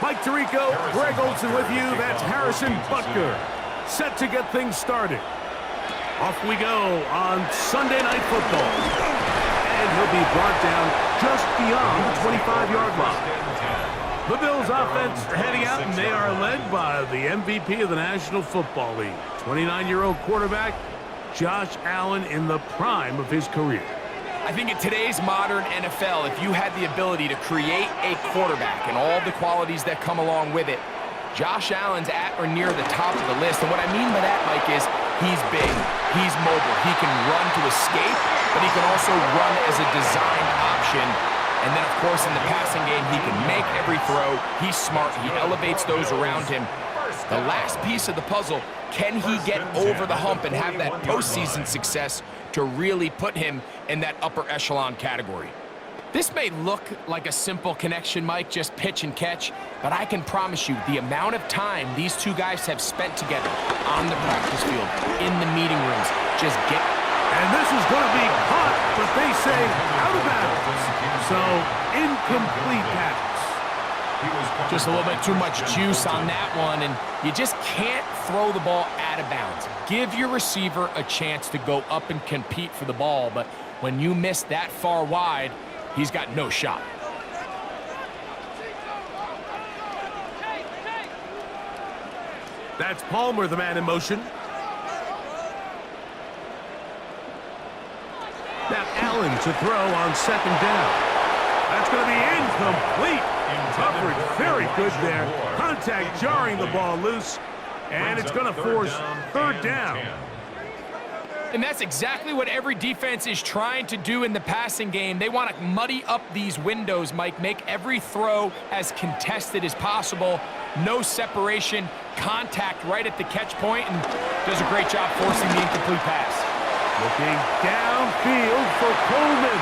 Mike Tirico, Greg Olson with you. That's Harrison Butker. Set to get things started. Off we go on Sunday Night Football. And he'll be brought down just beyond the 25-yard line. The Bills offense heading out, and they are led by the MVP of the National Football League, 29-year-old quarterback Josh Allen in the prime of his career. I think in today's modern NFL, if you had the ability to create a quarterback and all the qualities that come along with it, Josh Allen's at or near the top of the list. And what I mean by that, Mike, is he's big, he's mobile, he can run to escape, but he can also run as a designed option. And then, of course, in the passing game, he can make every throw. He's smart, he elevates those around him. The last piece of the puzzle, can he get over the hump and have that postseason success to really put him in that upper echelon category? This may look like a simple connection, Mike, just pitch and catch, but I can promise you the amount of time these two guys have spent together on the practice field, in the meeting rooms, just get... And this is going to be caught, but they say out of bounds. So, incomplete pass. Just a little bit too much juice on that one, and you just can't throw the ball out of bounds. Give your receiver a chance to go up and compete for the ball, but when you miss that far wide, he's got no shot. That's Palmer, the man in motion. Now Allen to throw on second down. That's going to be incomplete. Coverage very good there. Contact jarring the ball loose, and it's going to force third down. And that's exactly what every defense is trying to do in the passing game. They want to muddy up these windows, Mike, make every throw as contested as possible. No separation, contact right at the catch point, and does a great job forcing the incomplete pass. Looking downfield for Coleman.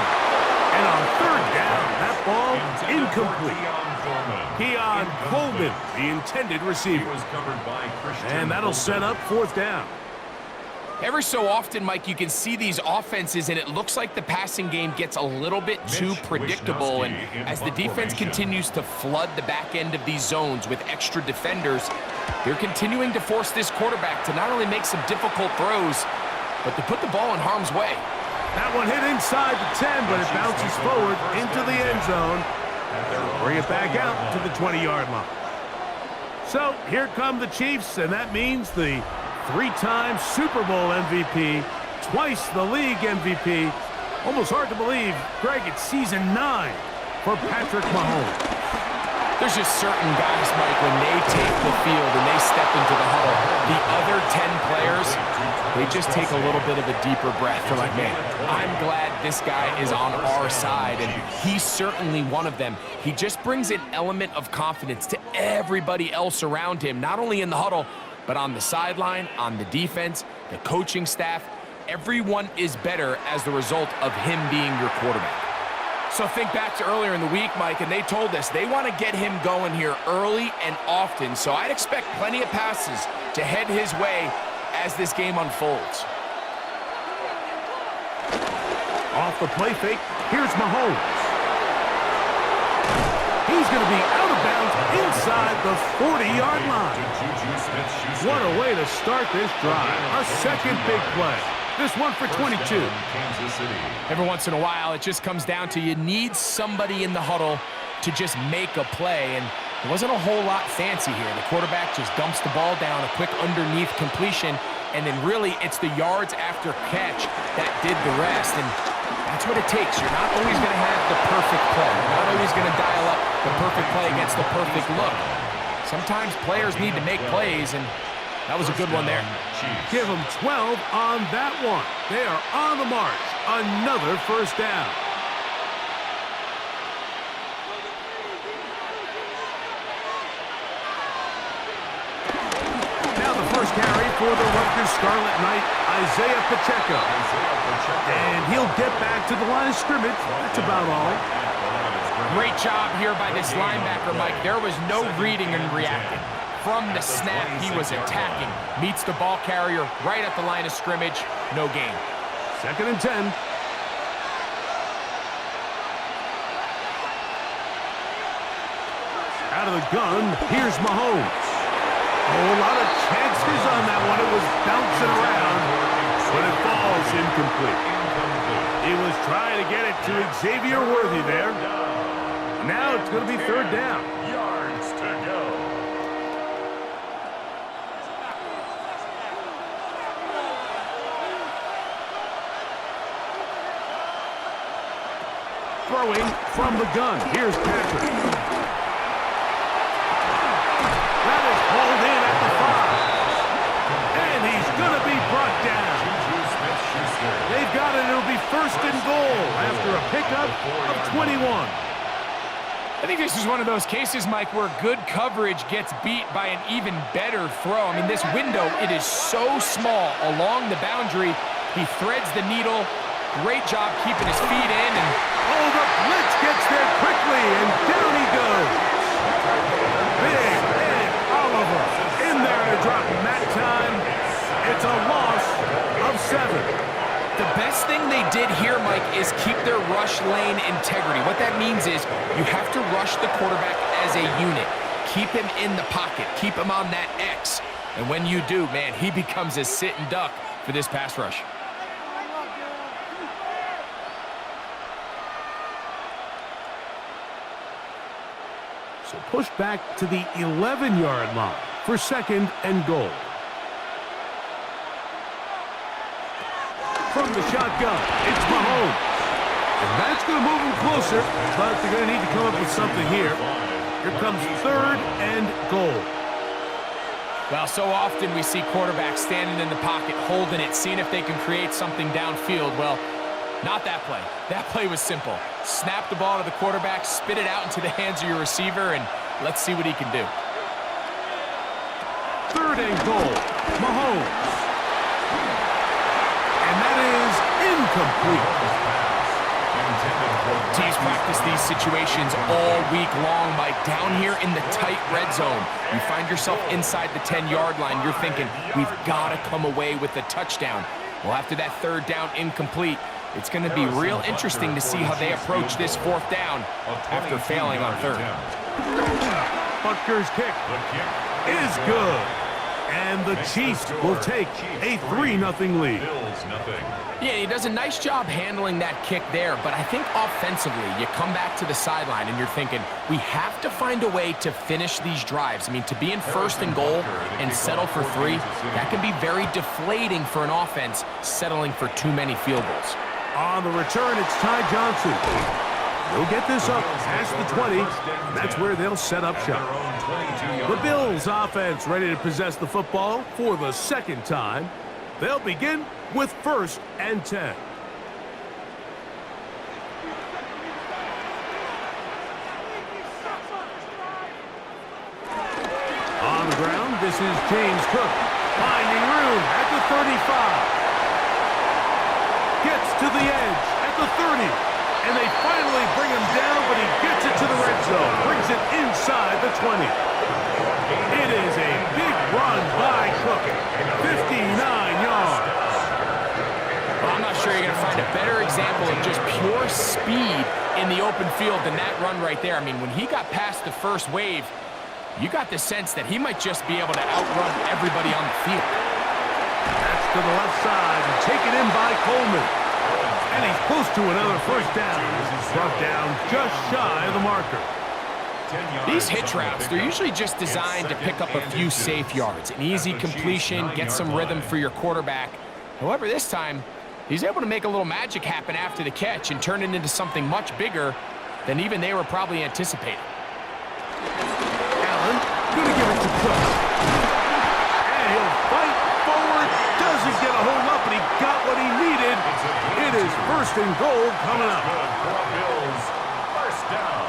And on third down, that ball incomplete. Keon Coleman, the intended receiver. And that'll set up fourth down. Every so often, Mike, you can see these offenses, and it looks like the passing game gets a little bit too predictable. And as the defense continues to flood the back end of these zones with extra defenders, they're continuing to force this quarterback to not only make some difficult throws, but to put the ball in harm's way. That one hit inside the 10, but it bounces forward into the end zone. Bring it back out to the 20-yard line. So here come the Chiefs, and that means the three-time Super Bowl MVP, twice the league MVP. Almost hard to believe, Greg, it's season 9 for Patrick Mahomes. There's just certain guys, Mike, when they take the field and they step into the huddle, the other 10 players, they just take a little bit of a deeper breath. They're like, man, I'm glad this guy is on our side, and he's certainly one of them. He just brings an element of confidence to everybody else around him, not only in the huddle, but on the sideline, on the defense, the coaching staff. Everyone is better as the result of him being your quarterback. So think back to earlier in the week, Mike, and they told us they want to get him going here early and often. So I'd expect plenty of passes to head his way as this game unfolds. Off the play fake, here's Mahomes. He's going to be out of bounds inside the 40-yard line. What a way to start this drive. A second big play. This one for 22. Every once in a while, it just comes down to you need somebody in the huddle to just make a play, and there wasn't a whole lot fancy here. The quarterback just dumps the ball down, a quick underneath completion, and then really it's the yards after catch that did the rest, and that's what it takes. You're not always going to have the perfect play. You're not always going to dial up the perfect play against the perfect look. Sometimes players need to make plays, and that was a good one there. Give them 12 on that one. They are on the march. Another first down. Now the first carry for the Rutgers Scarlet Knight, Isaiah Pacheco. And he'll get back to the line of scrimmage. That's about all. Great job here by this linebacker, Mike. There was no reading and reacting. From the snap, he was attacking. Meets the ball carrier right at the line of scrimmage. No gain. 2nd and 10. Out of the gun, here's Mahomes. Oh, a lot of chances on that one. It was bouncing around, but it falls incomplete. He was trying to get it to Xavier Worthy there. Now it's going to be third down. Yards to go. Throwing from the gun. Here's Patrick. That is hauled in at the 5. And he's going to be brought down. They've got it. It'll be first and goal after a pickup of 21. I think this is one of those cases, Mike, where good coverage gets beat by an even better throw. I mean, this window, it is so small along the boundary. He threads the needle. Great job keeping his feet in. And oh, the blitz gets there quickly, and down he goes. Big Ed Oliver in there to drop that time. It's a loss of 7. the best thing they did here, Mike, is keep their rush lane integrity. What that means is you have to rush the quarterback as a unit. Keep him in the pocket. Keep him on that X. And when you do, man, he becomes a sit and duck for this pass rush. So push back to the 11-yard line for second and goal. From the shotgun, it's Mahomes. And that's going to move him closer, but they're going to need to come up with something here. Here comes third and goal. Well, so often we see quarterbacks standing in the pocket, holding it, seeing if they can create something downfield. Well, not that play. That play was simple. Snap the ball to the quarterback, spit it out into the hands of your receiver, and let's see what he can do. Third and goal, Mahomes. And that is incomplete. Teams practice these situations all week long, Mike. Down here in the tight red zone, you find yourself inside the 10-yard line. You're thinking, we've got to come away with a touchdown. Well, after that third down incomplete, it's going to be real interesting to see how they approach this fourth down after failing on third. Butker's kick is good. And the Chiefs will take a 3-0 lead. Yeah, he does a nice job handling that kick there, but I think offensively, you come back to the sideline and you're thinking, we have to find a way to finish these drives. I mean, to be in first and goal and settle for 3, that can be very deflating for an offense settling for too many field goals. On the return, it's Ty Johnson. They'll get this up past the 20. That's where they'll set up shop. The Bills offense ready to possess the football for the second time. They'll begin with first and 10. On the ground, this is James Cook. Finding room at the 35. Gets to the edge at the 30. And they finally bring him down, but he gets it to the red zone. Brings it inside the 20. It is a big run by Cook. 59 yards. Well, I'm not sure you're going to find a better example of just pure speed in the open field than that run right there. I mean, when he got past the first wave, you got the sense that he might just be able to outrun everybody on the field. That's to the left side and taken in by Coleman. And he's close to another first down. Brought down just shy of the marker. These hitch routes, they're usually just designed to pick up a few safe yards. An easy completion, get some rhythm for your quarterback. However, this time, he's able to make a little magic happen after the catch and turn it into something much bigger than even they were probably anticipating. Allen, gonna give it to Cook. And he'll fight forward. Doesn't get a hold up, but he got what he needed. It is first and goal coming up. Bills, first down.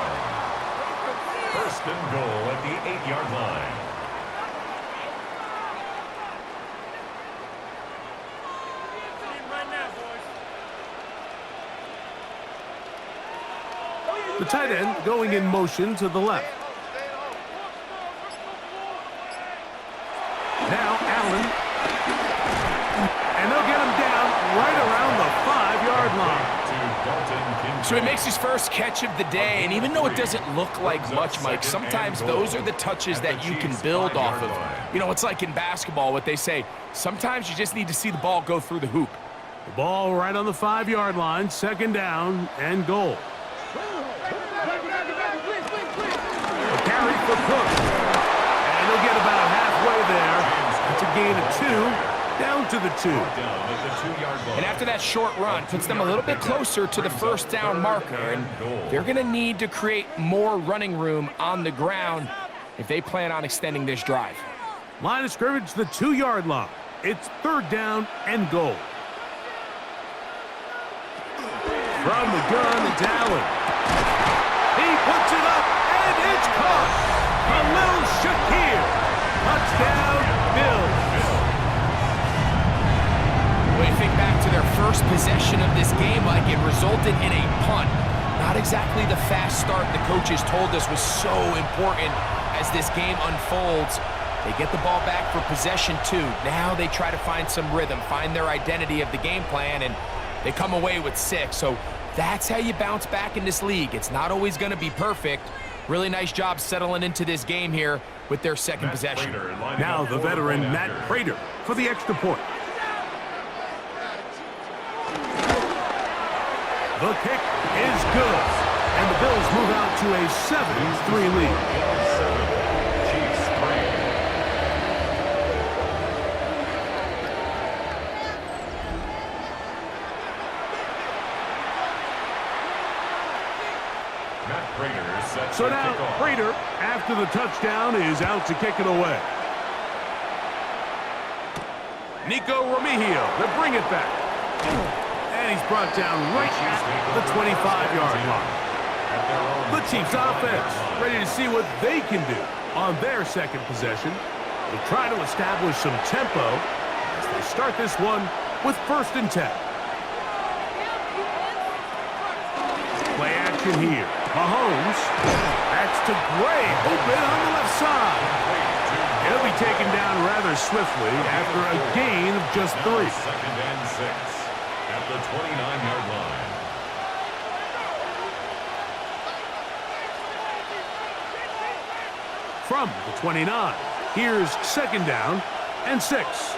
First and goal at the 8-yard line. The tight end going in motion to the left. Now Allen. And they'll get him down right around the 5-yard line. So he makes his first catch of the day, and even though it doesn't look like much, Mike, sometimes those are the touches that you can build off of. You know, it's like in basketball, what they say, sometimes you just need to see the ball go through the hoop. The ball right on the 5-yard line, second down and goal. A carry for Cook. And he'll get about halfway there. It's a gain of 2, down to the 2. And after that short run, puts them a little bit closer to the first down marker. And they're going to need to create more running room on the ground if they plan on extending this drive. Line of scrimmage, the 2-yard line. It's third down and goal. From the gun, it's Allen. He puts it up, and it's caught. Khalil Shakir. Touchdown, Bills. When you think back to their first possession of this game, like it resulted in a punt. Not exactly the fast start the coaches told us was so important as this game unfolds. They get the ball back for possession 2. Now they try to find some rhythm, find their identity of the game plan, and they come away with 6. So that's how you bounce back in this league. It's not always going to be perfect. Really nice job settling into this game here with their second possession. Now the veteran Matt Prater for the extra point. The kick is good, and the Bills move out to a 7-3 lead. So now Prater, after the touchdown, is out to kick it away. Nico Remigio to bring it back. And he's brought down right at the 25-yard line. The Chiefs offense ready to see what they can do on their second possession. They'll try to establish some tempo as they start this one with 1st and 10. Play action here. Mahomes. That's to Gray. Open on the left side. He'll be taken down rather swiftly after a gain of just 3. 2nd and 6 at the 29-yard line. From the 29, here's 2nd down and 6.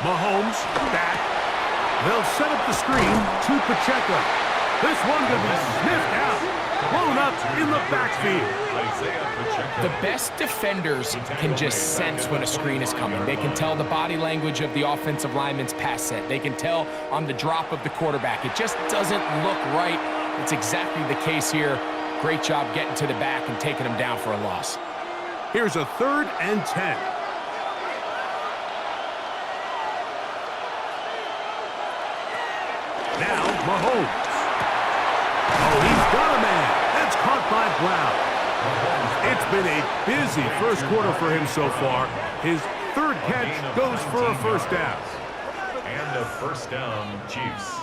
Mahomes back. They'll set up the screen to Pacheco. This one going to be sniffed out, blown up in the backfield. The best defenders can just sense when a screen is coming. They can tell the body language of the offensive lineman's pass set. They can tell on the drop of the quarterback. It just doesn't look right. It's exactly the case here. Great job getting to the back and taking him down for a loss. Here's a 3rd and 10. Now Mahomes. Oh, he's got a man. That's caught by Brown. It's been a busy first quarter for him so far. His 3rd catch goes for a 1st down. And a 1st down, Chiefs.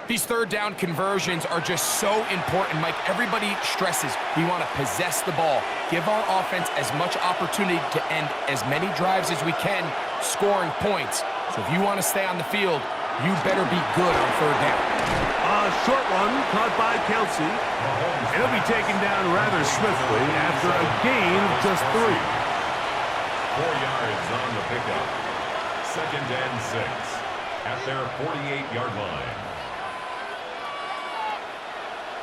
These 3rd down conversions are just so important, Mike. Everybody stresses we want to possess the ball, give our offense as much opportunity to end as many drives as we can, scoring points. So if you want to stay on the field, you better be good on 3rd down. A short one caught by Kelsey. It'll be taken down rather swiftly after a gain of just 3. 4 yards on the pickup. 2nd and 6 at their 48-yard line.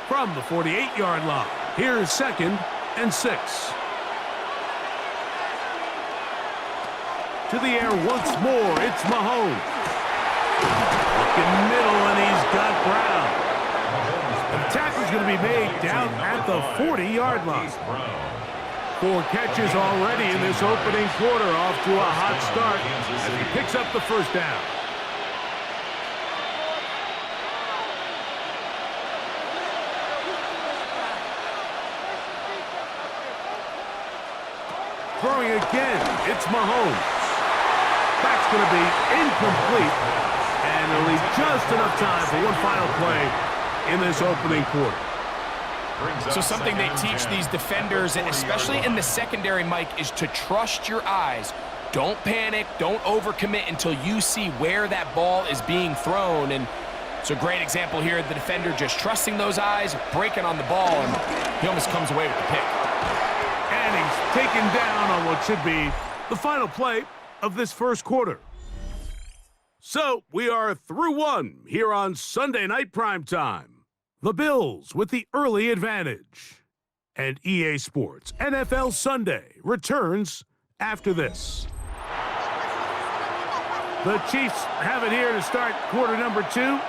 From the 48-yard line, here's 2nd and 6. To the air once more, it's Mahomes. Looking middle, and he's got Brown. The tackle's going to be made down at the 40-yard line. 4 catches already in this opening quarter, off to a hot start as he picks up the 1st down. Throwing again, it's Mahomes. That's going to be incomplete, and they'll leave just enough time for one final play in this opening quarter. So something they teach these defenders, and especially in the secondary, Mike, is to trust your eyes. Don't panic, don't overcommit until you see where that ball is being thrown. And it's a great example here, the defender just trusting those eyes, breaking on the ball, and he almost comes away with the pick. And he's taken down on what should be the final play of this first quarter. So we are through one here on Sunday Night Primetime. The Bills with the early advantage. And EA Sports NFL Sunday returns after this. The Chiefs have it here to start quarter number 2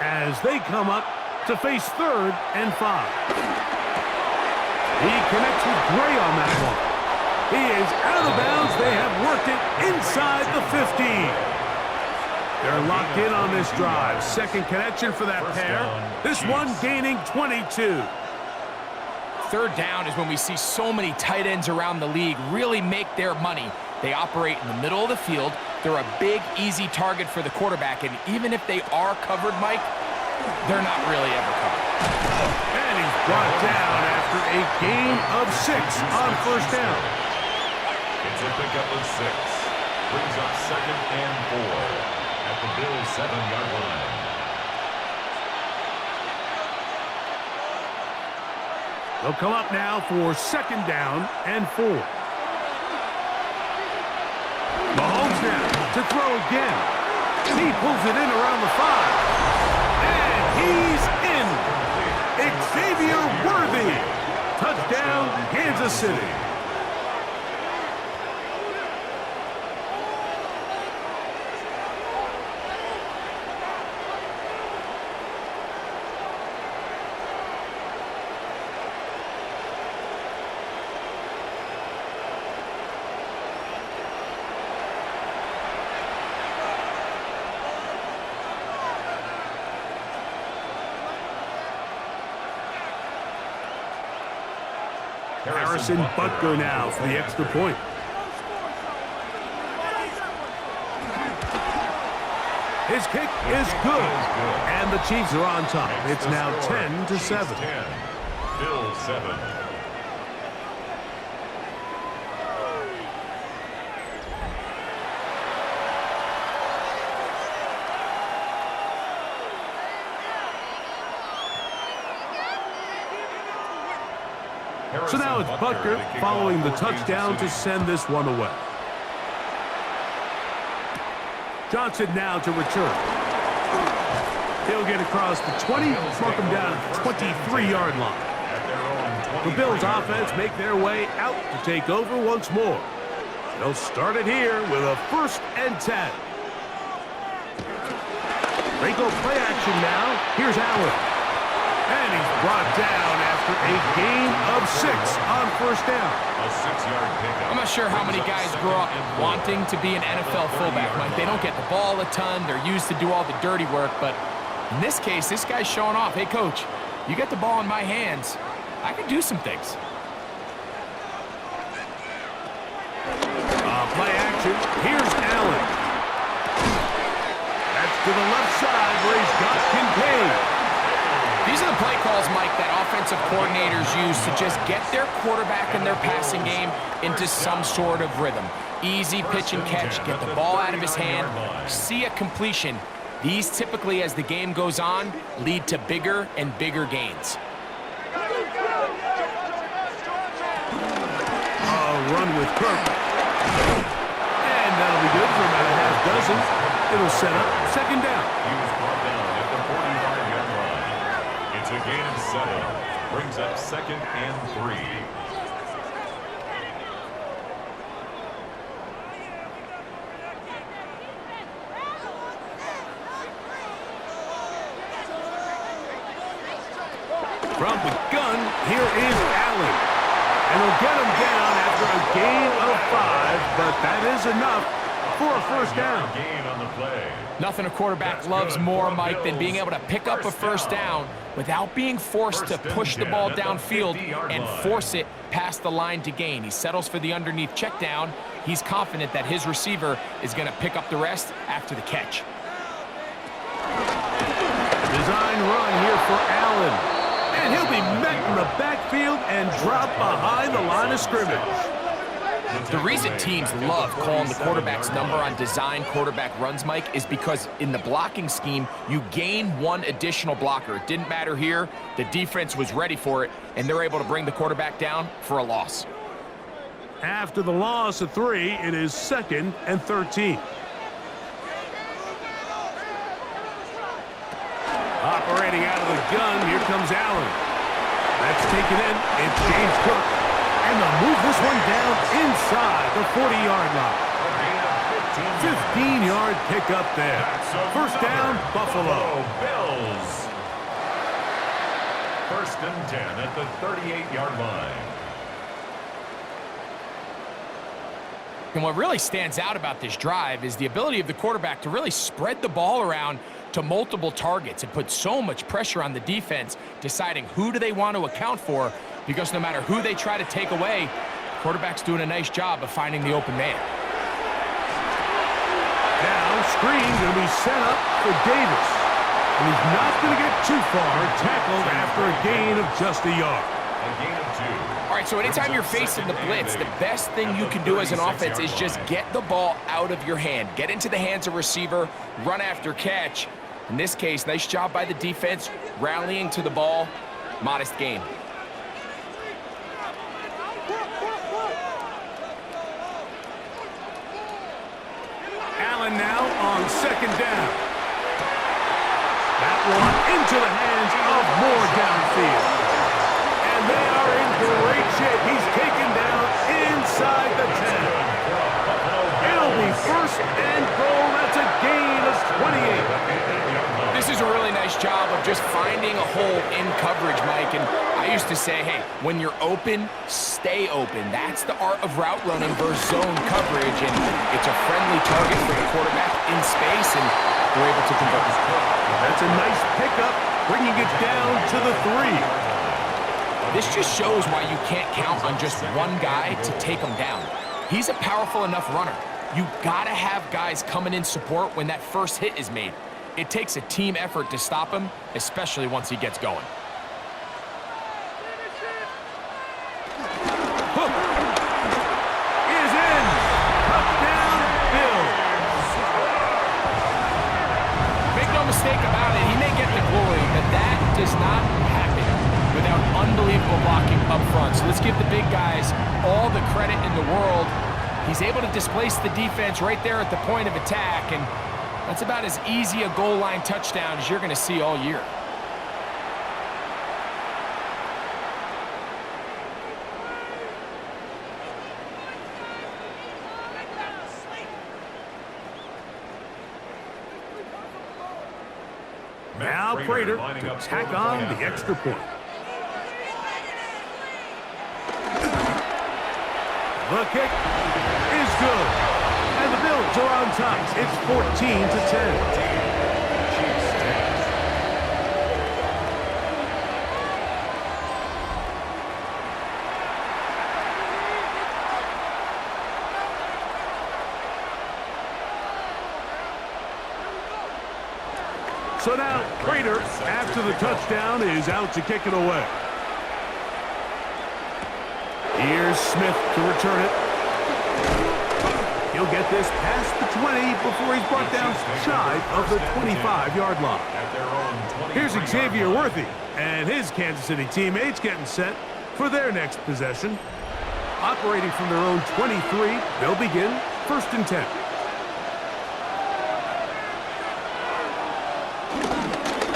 as they come up to face 3rd and 5. He connects with Gray on that one. He is out of bounds. They have worked it inside the 15. They're locked in on this drive. Second connection for that pair. This one gaining 22. Third down is when we see so many tight ends around the league really make their money. They operate in the middle of the field. They're a big, easy target for the quarterback, and even if they are covered, Mike, they're not really ever covered. And he's brought down after a gain of 6 on first down. It's a pickup of 6. Brings up 2nd and 4 at the Bills' 7-yard line. They'll come up now for 2nd down and 4. Mahomes now to throw again. He pulls it in around the 5. And he's in. Xavier Worthy. Touchdown, Kansas City. Harrison Butker now for the extra point. His kick is good. And the Chiefs are on top. It's now 10-7. 10. Bills 7. So now it's Butker following the touchdown to send this one away. Johnson now to return. He'll get across the 20, mark him down at the 23-yard line. The Bills offense make their way out to take over once more. They'll start it here with a 1st and 10. They go play action now. Here's Allen. And he's brought down after a gain of 6 on first down. A 6-yard pickup. I'm not sure how many guys grow up wanting to be an NFL fullback, Mike. They don't get the ball a ton. They're used to do all the dirty work. But in this case, this guy's showing off. Hey, coach, you get the ball in my hands. I can do some things. Play action. Here's Allen. That's to the left side where he's got Kincaid. These are the play calls, Mike, that offensive coordinators use to just get their quarterback and their passing game into some sort of rhythm. Easy pitch and catch, get the ball out of his hand, see a completion. These typically, as the game goes on, lead to bigger and bigger gains. Run with Kirk. And that'll be good for about a half dozen. It'll set up 2nd down. He was brought down at the 45-yard line. It's a gain of 7. Brings up 2nd and 3. From the gun, here is Allen. And he'll get him down after a gain of 5, but that is enough for a 1st down. Gain on the play. Nothing a quarterback loves more, Mike, than being able to pick up a 1st down without being forced to push the ball downfield and force it past the line to gain. He settles for the underneath check down. He's confident that his receiver is going to pick up the rest after the catch. Design run here for Allen. And he'll be met in the backfield and dropped behind the line of scrimmage. The reason teams love calling the quarterback's number on design quarterback runs, Mike, is because in the blocking scheme, you gain one additional blocker. It didn't matter here. The defense was ready for it, and they're able to bring the quarterback down for a loss. After the loss of 3, it is 2nd and 13. Operating out of the gun, here comes Allen. That's taken in. It's James Cook. And they'll move this one down inside the 40-yard line. 15-yard pickup there. First down, Buffalo. Bills. 1st and 10 at the 38-yard line. And what really stands out about this drive is the ability of the quarterback to really spread the ball around to multiple targets. It puts so much pressure on the defense, deciding who do they want to account for, because no matter who they try to take away, the quarterback's doing a nice job of finding the open man. Now, screen going to be set up for Davis. And he's not going to get too far, tackled after a gain of just a yard. A gain of 2. All right, so anytime you're facing the blitz, the best thing you can do as an offense is just get the ball out of your hand. Get into the hands of receiver, run after catch. In this case, nice job by the defense, rallying to the ball, modest gain. Allen now on 2nd down. That one into the hands of Moore downfield. And they are in great shape. He's taken down inside the 10. It'll be 1st and goal. That's a gain of 28. This is a really nice job of just finding a hole in coverage, Mike. And I used to say, hey, when you're open, stay open. That's the art of route running versus zone coverage. And it's a friendly target for the quarterback in space, and they're able to convert. That's a nice pickup, bringing it down to the 3. This just shows why you can't count on just one guy to take him down. He's a powerful enough runner. You gotta have guys coming in support when that first hit is made. It takes a team effort to stop him, especially once he gets going. Hook is in. Touchdown, Bills. Make no mistake about it, he may get the glory, but that does not happen without unbelievable blocking up front. So let's give the big guys all the credit in the world. He's able to displace the defense right there at the point of attack, and that's about as easy a goal line touchdown as you're going to see all year. Now Prater to tack on the extra point. The kick is good. And the Bills are on top. It's 14-10. So now Prater, after the touchdown, is out to kick it away. Here's Smith to return it. He'll get this past the 20 before he's brought down shy of the 25-yard line. Here's Xavier Worthy and his Kansas City teammates getting set for their next possession. Operating from their own 23, they'll begin 1st and 10.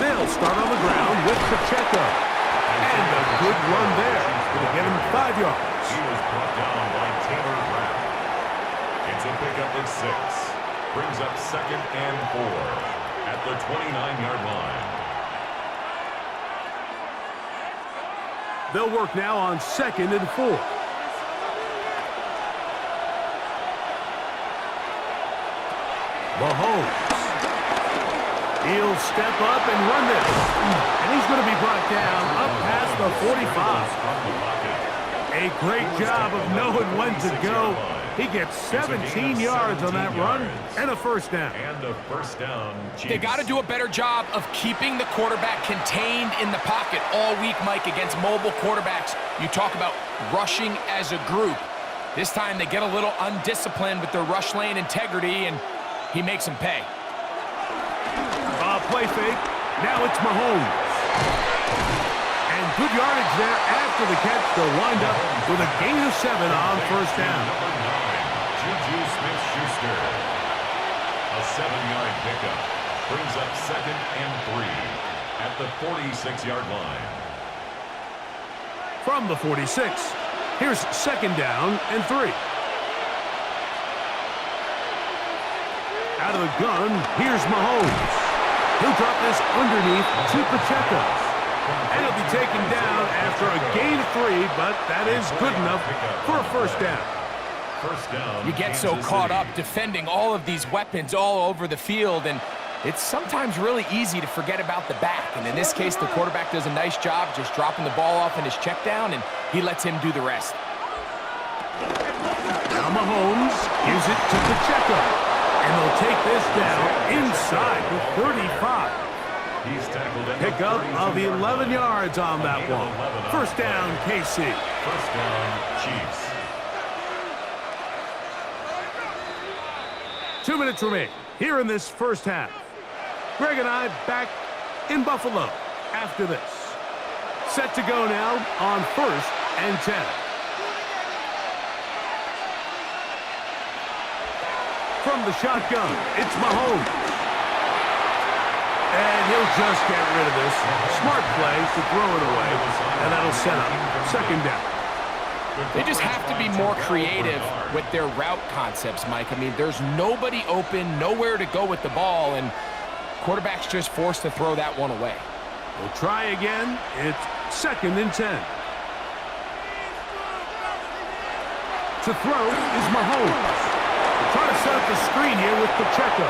They'll start on the ground with Pacheco. And a good run there. Going to get him 5 yards. He was brought down by Taylor Rapp. It's a pickup of 6. Brings up 2nd and 4 at the 29-yard line. They'll work now on 2nd and 4. Mahomes. He'll step up and run this. And he's going to be brought down up past the 45. A great job of knowing when to go He gets 17 yards on that run and a first down. And a first down, Chiefs. They got to do a better job of keeping the quarterback contained in the pocket all week, Mike, against mobile quarterbacks. You talk about rushing as a group. This time they get a little undisciplined with their rush lane integrity, and he makes them pay. Play fake. Now it's Mahomes. And good yardage there after the catch. They'll wind up with a gain of 7 on first down. Number 9, Juju Smith-Schuster. A 7-yard pickup brings up 2nd and 3 at the 46-yard line. From the 46, here's 2nd down and 3. Out of the gun, here's Mahomes. He'll drop this underneath to Pacheco. And he'll be taken down after a gain of 3, but that is good enough for a first down. First down. You get so caught up defending all of these weapons all over the field, and it's sometimes really easy to forget about the back. And in this case, the quarterback does a nice job just dropping the ball off in his check down, and he lets him do the rest. Now Mahomes gives it to Pacheco. And they'll take this down inside the 35. He's tackled at Pickup of 11 yards on that one. First down, KC. First down, Chiefs. 2 minutes remain here in this first half. Greg and I back in Buffalo after this. Set to go now on 1st and 10. From the shotgun, it's Mahomes. And he'll just get rid of this. Smart play to throw it away. And that'll set up 2nd down. They just have to be more creative with their route concepts, Mike. I mean, there's nobody open, nowhere to go with the ball, and quarterback's just forced to throw that one away. We'll try again. It's 2nd and 10. To throw is Mahomes. Trying to set up the screen here with Pacheco.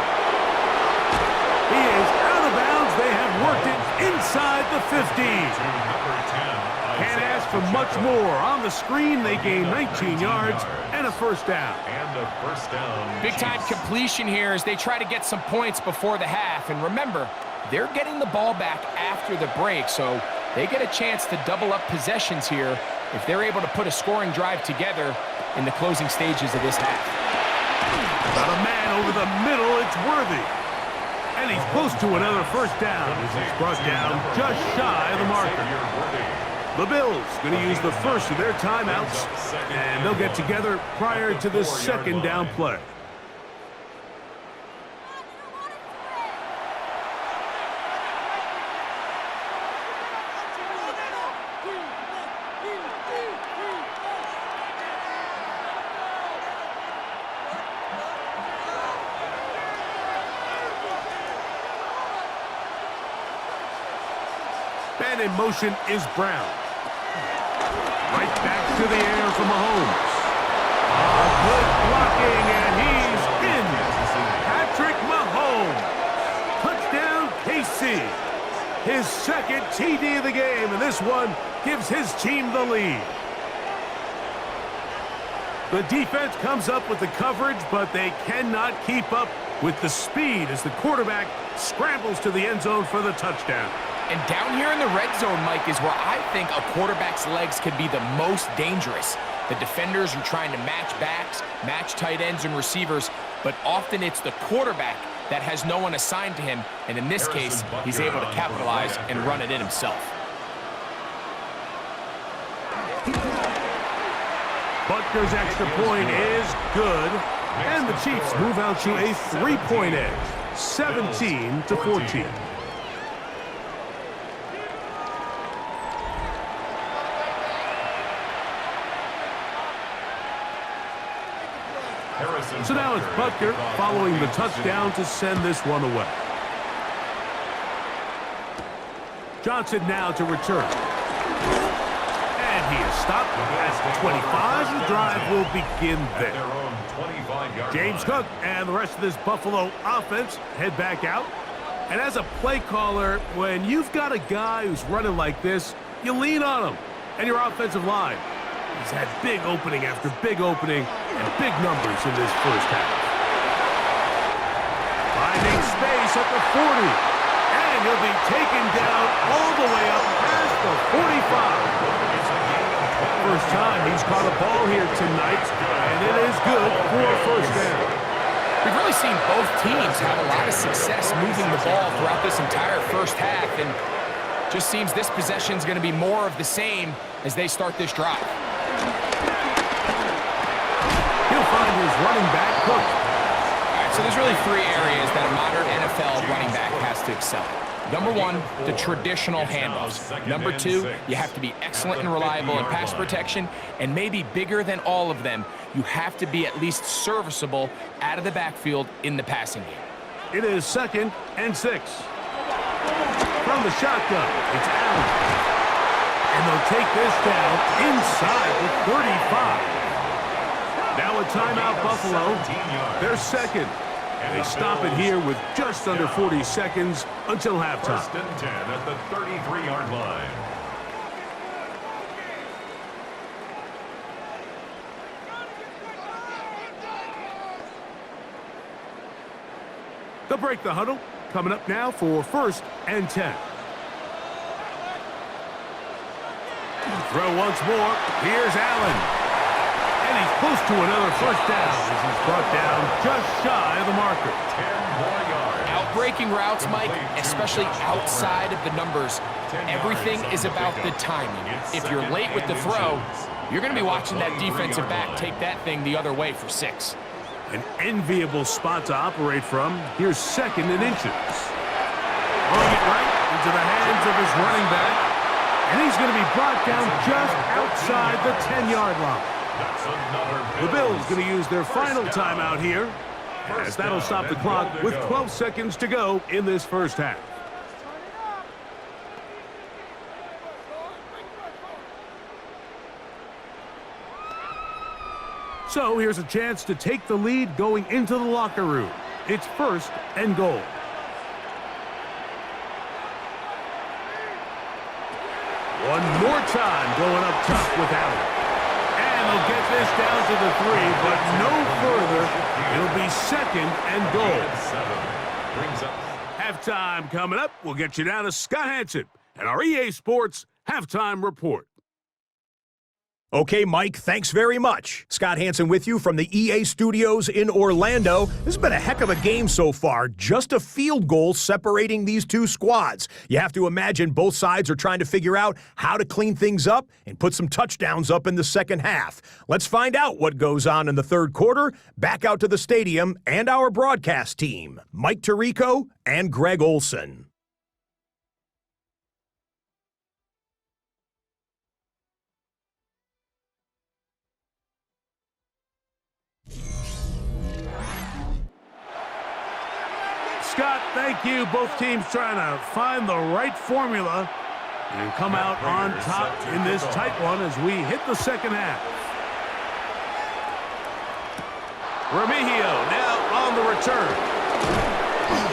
He is out of bounds. They have worked it inside the 50. Can't ask for much more. On the screen, they gain 19 yards and a first down. And a first down. Big-time completion here as they try to get some points before the half. And remember, they're getting the ball back after the break, so they get a chance to double up possessions here if they're able to put a scoring drive together in the closing stages of this half. Got a man over the middle, it's Worthy. And he's close to another first down as he's brought down just shy of the marker. The Bills going to use the first of their timeouts, and they'll get together prior to this 2nd down play. And in motion is Brown. Right back to the air for Mahomes. Good blocking, and he's in. Patrick Mahomes. Touchdown, KC. His 2nd TD of the game, and this one gives his team the lead. The defense comes up with the coverage, but they cannot keep up with the speed as the quarterback scrambles to the end zone for the touchdown. And down here in the red zone, Mike, is where I think a quarterback's legs can be the most dangerous. The defenders are trying to match backs, match tight ends and receivers, but often it's the quarterback that has no one assigned to him, and in this case, he's able to capitalize and run it in himself. Butker's extra point is good, and the Chiefs move out to a 3-point edge, 17-14. So now it's Butker following the touchdown to send this one away. Johnson now to return. And he is stopped at 25. The drive will begin there. James Cook and the rest of this Buffalo offense head back out. And as a play caller, when you've got a guy who's running like this, you lean on him and your offensive line. He's had big opening after big opening and big numbers in this first half. Finding space at the 40. And he'll be taken down all the way up past the 45. First time he's caught a ball here tonight, and it is good for a first down. We've really seen both teams have a lot of success moving the ball throughout this entire first half, and just seems this possession is going to be more of the same as they start this drive. He'll find his running back cooked. All right, so there's really three areas that a modern NFL running back has to excel at. Number one, the traditional handoffs. Number two, you have to be excellent and reliable in pass protection, and maybe bigger than all of them, you have to be at least serviceable out of the backfield in the passing game. It is 2nd and 6. From the shotgun, it's Allen. And they'll take this down inside the 35. Now a timeout, Buffalo. They're second. They stop it here with just under 40 seconds until halftime. 1st and 10 at the 33-yard line. They'll break the huddle. Coming up now for 1st and 10. Throw once more. Here's Allen. And he's close to another first down as he's brought down just shy of the marker. 10 more yards. Out-breaking routes, Mike, especially outside of the numbers, everything is about the timing. If you're late with the throw, you're going to be watching that defensive back take that thing the other way for 6. An enviable spot to operate from. Here's 2nd and inches. Throwing it right into the hands of his running back. And he's going to be brought down just outside the 10-yard line. The Bills going to use their final timeout here, as that'll stop the clock with 12 seconds to go in this first half. So here's a chance to take the lead going into the locker room. It's 1st and goal. One more time going up top with Allen. And they'll get this down to the 3, but no further. It'll be 2nd and goal. Brings up Halftime coming up. We'll get you down to Scott Hansen and our EA Sports Halftime Report. Okay, Mike, thanks very much. Scott Hansen with you from the EA Studios in Orlando. This has been a heck of a game so far. Just a field goal separating these two squads. You have to imagine both sides are trying to figure out how to clean things up and put some touchdowns up in the second half. Let's find out what goes on in the third quarter. Back out to the stadium and our broadcast team, Mike Tirico and Greg Olson. Scott, thank you. Both teams trying to find the right formula and come out on top in this tight one as we hit the second half. Remigio now on the return.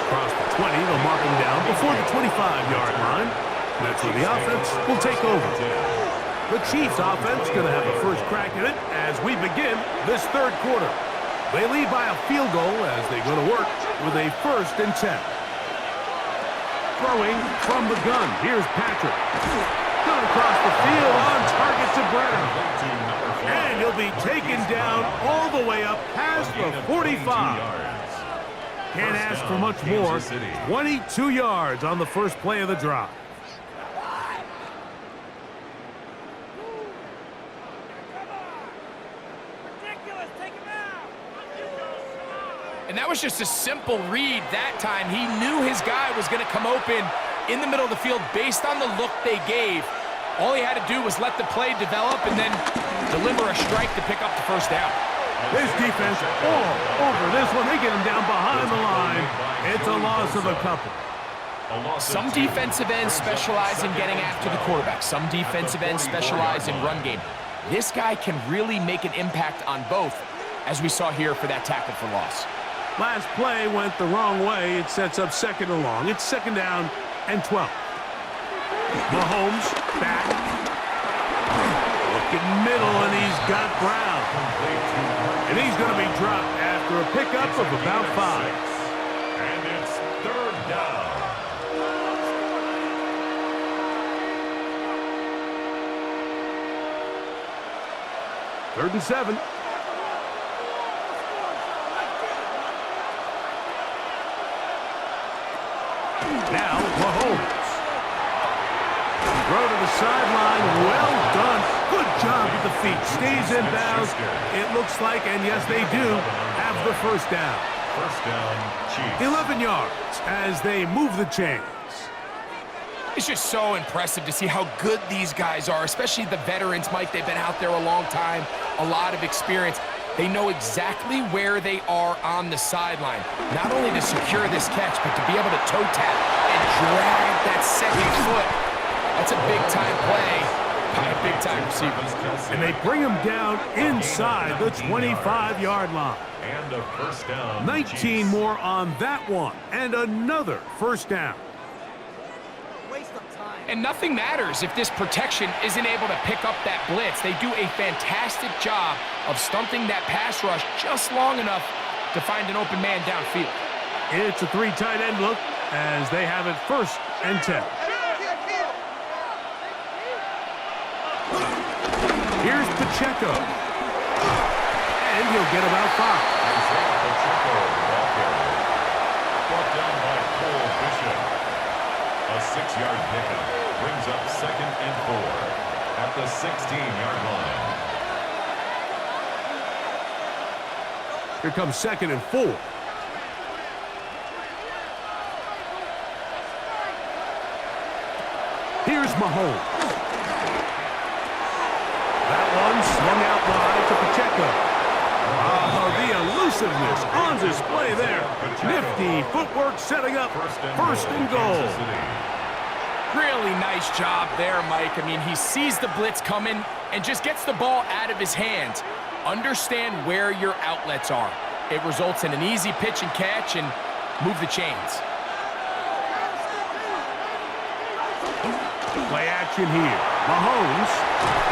Across the 20, they'll mark him down before the 25-yard line. That's where the offense will take over. The Chiefs offense going to have the first crack at it as we begin this third quarter. They lead by a field goal as they go to work with a 1st and 10. Throwing from the gun. Here's Patrick. Going across the field on target to Brown. And he'll be taken down all the way up past the 45. Can't ask for much more. 22 yards on the first play of the drive. And that was just a simple read that time. He knew his guy was going to come open in the middle of the field based on the look they gave. All he had to do was let the play develop and then deliver a strike to pick up the first down. This defense all over this one. They get him down behind the line. It's a loss of a couple. Some defensive ends specialize in getting after the quarterback. Some defensive ends specialize in run game. This guy can really make an impact on both, as we saw here for that tackle for loss. Last play went the wrong way. It sets up 2nd and long. It's 2nd down and 12. Mahomes back. Look looking middle, and he's got ground. And he's going to be dropped after a pickup of about 5. And it's third down. Third and 7. Now, Mahomes. Throw to the sideline. Well done. Good job with the feet. Stays in bounds. It looks like, and yes, they do, have the first down. First down, Chiefs. 11 yards as they move the chains. It's just so impressive to see how good these guys are, especially the veterans, Mike. They've been out there a long time, a lot of experience. They know exactly where they are on the sideline, not only to secure this catch, but to be able to toe tap and drag that second foot. That's a big-time play by a big-time receiver. And they bring him down inside the 25-yard line. And a first down. 19 Chiefs. more on that one, and another first down. And nothing matters if this protection isn't able to pick up that blitz. They do a fantastic job of stunting that pass rush just long enough to find an open man downfield. It's a 3 tight end look as they have it first and 10. Here's Pacheco. And he'll get about 5. Isaiah Pacheco, ball carrier. Brought down by Cole Bishop. A 6-yard pickup brings up second and 4 at the 16-yard line. Here comes second and 4. Here's Mahomes. That one swung out wide to Pacheco. Oh, the elusiveness on display there. Nifty footwork setting up first and goal. Really nice job there, Mike. I mean, he sees the blitz coming and just gets the ball out of his hands. Understand where your outlets are. It results in an easy pitch and catch and move the chains. Play action here. Mahomes,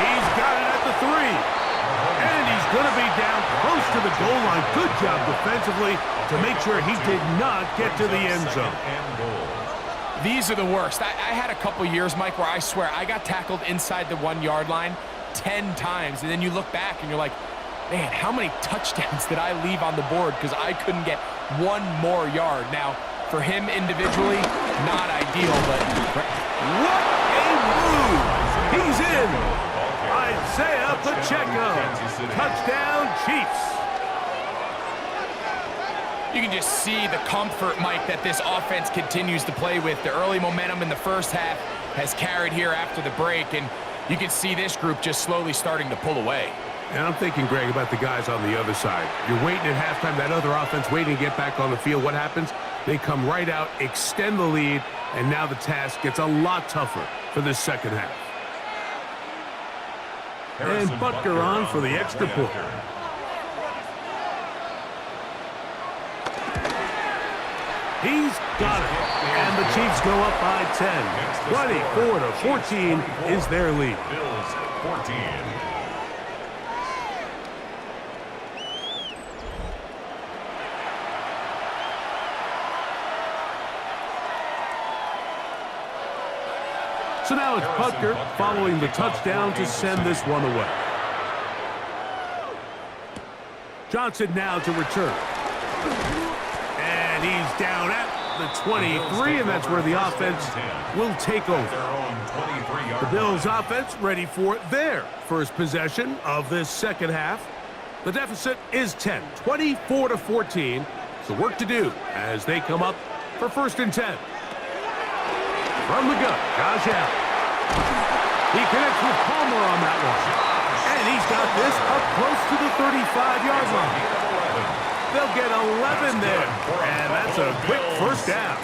he's got it at the 3. And he's going to be down close to the goal line. Good job defensively to make sure he did not get to the end zone. These are the worst. I had a couple years, Mike, where I swear I got tackled inside the 1-yard line 10 times. And then you look back and you're like, man, how many touchdowns did I leave on the board because I couldn't get one more yard? Now, for him individually, not ideal, but what a move! He's in! Isaiah Pacheco. Touchdown, Chiefs. you can just see the comfort, Mike, that this offense continues to play with. The early momentum in the first half has carried here after the break, and you can see this group just slowly starting to pull away. And I'm thinking, Greg, about the guys on the other side. You're waiting at halftime, that other offense waiting to get back on the field. What happens? They come right out, extend the lead, and now the task gets a lot tougher for this second half. And Butker on for the extra point. He's got it. And the Chiefs go up by 10. 24-14 is their lead. Bills 14. So now it's Butker following the touchdown to send this one away. Johnson now to return. And he's down at the 23, and that's where the offense will take over. The Bills offense ready for their first possession of this second half. The deficit is 10, 24-14. So work to do as they come up for 1st and 10. From the gun, Josh Allen. He connects with Palmer on that one. And he's got this up close to the 35-yard line. They'll get 11 there. And that's a quick first down.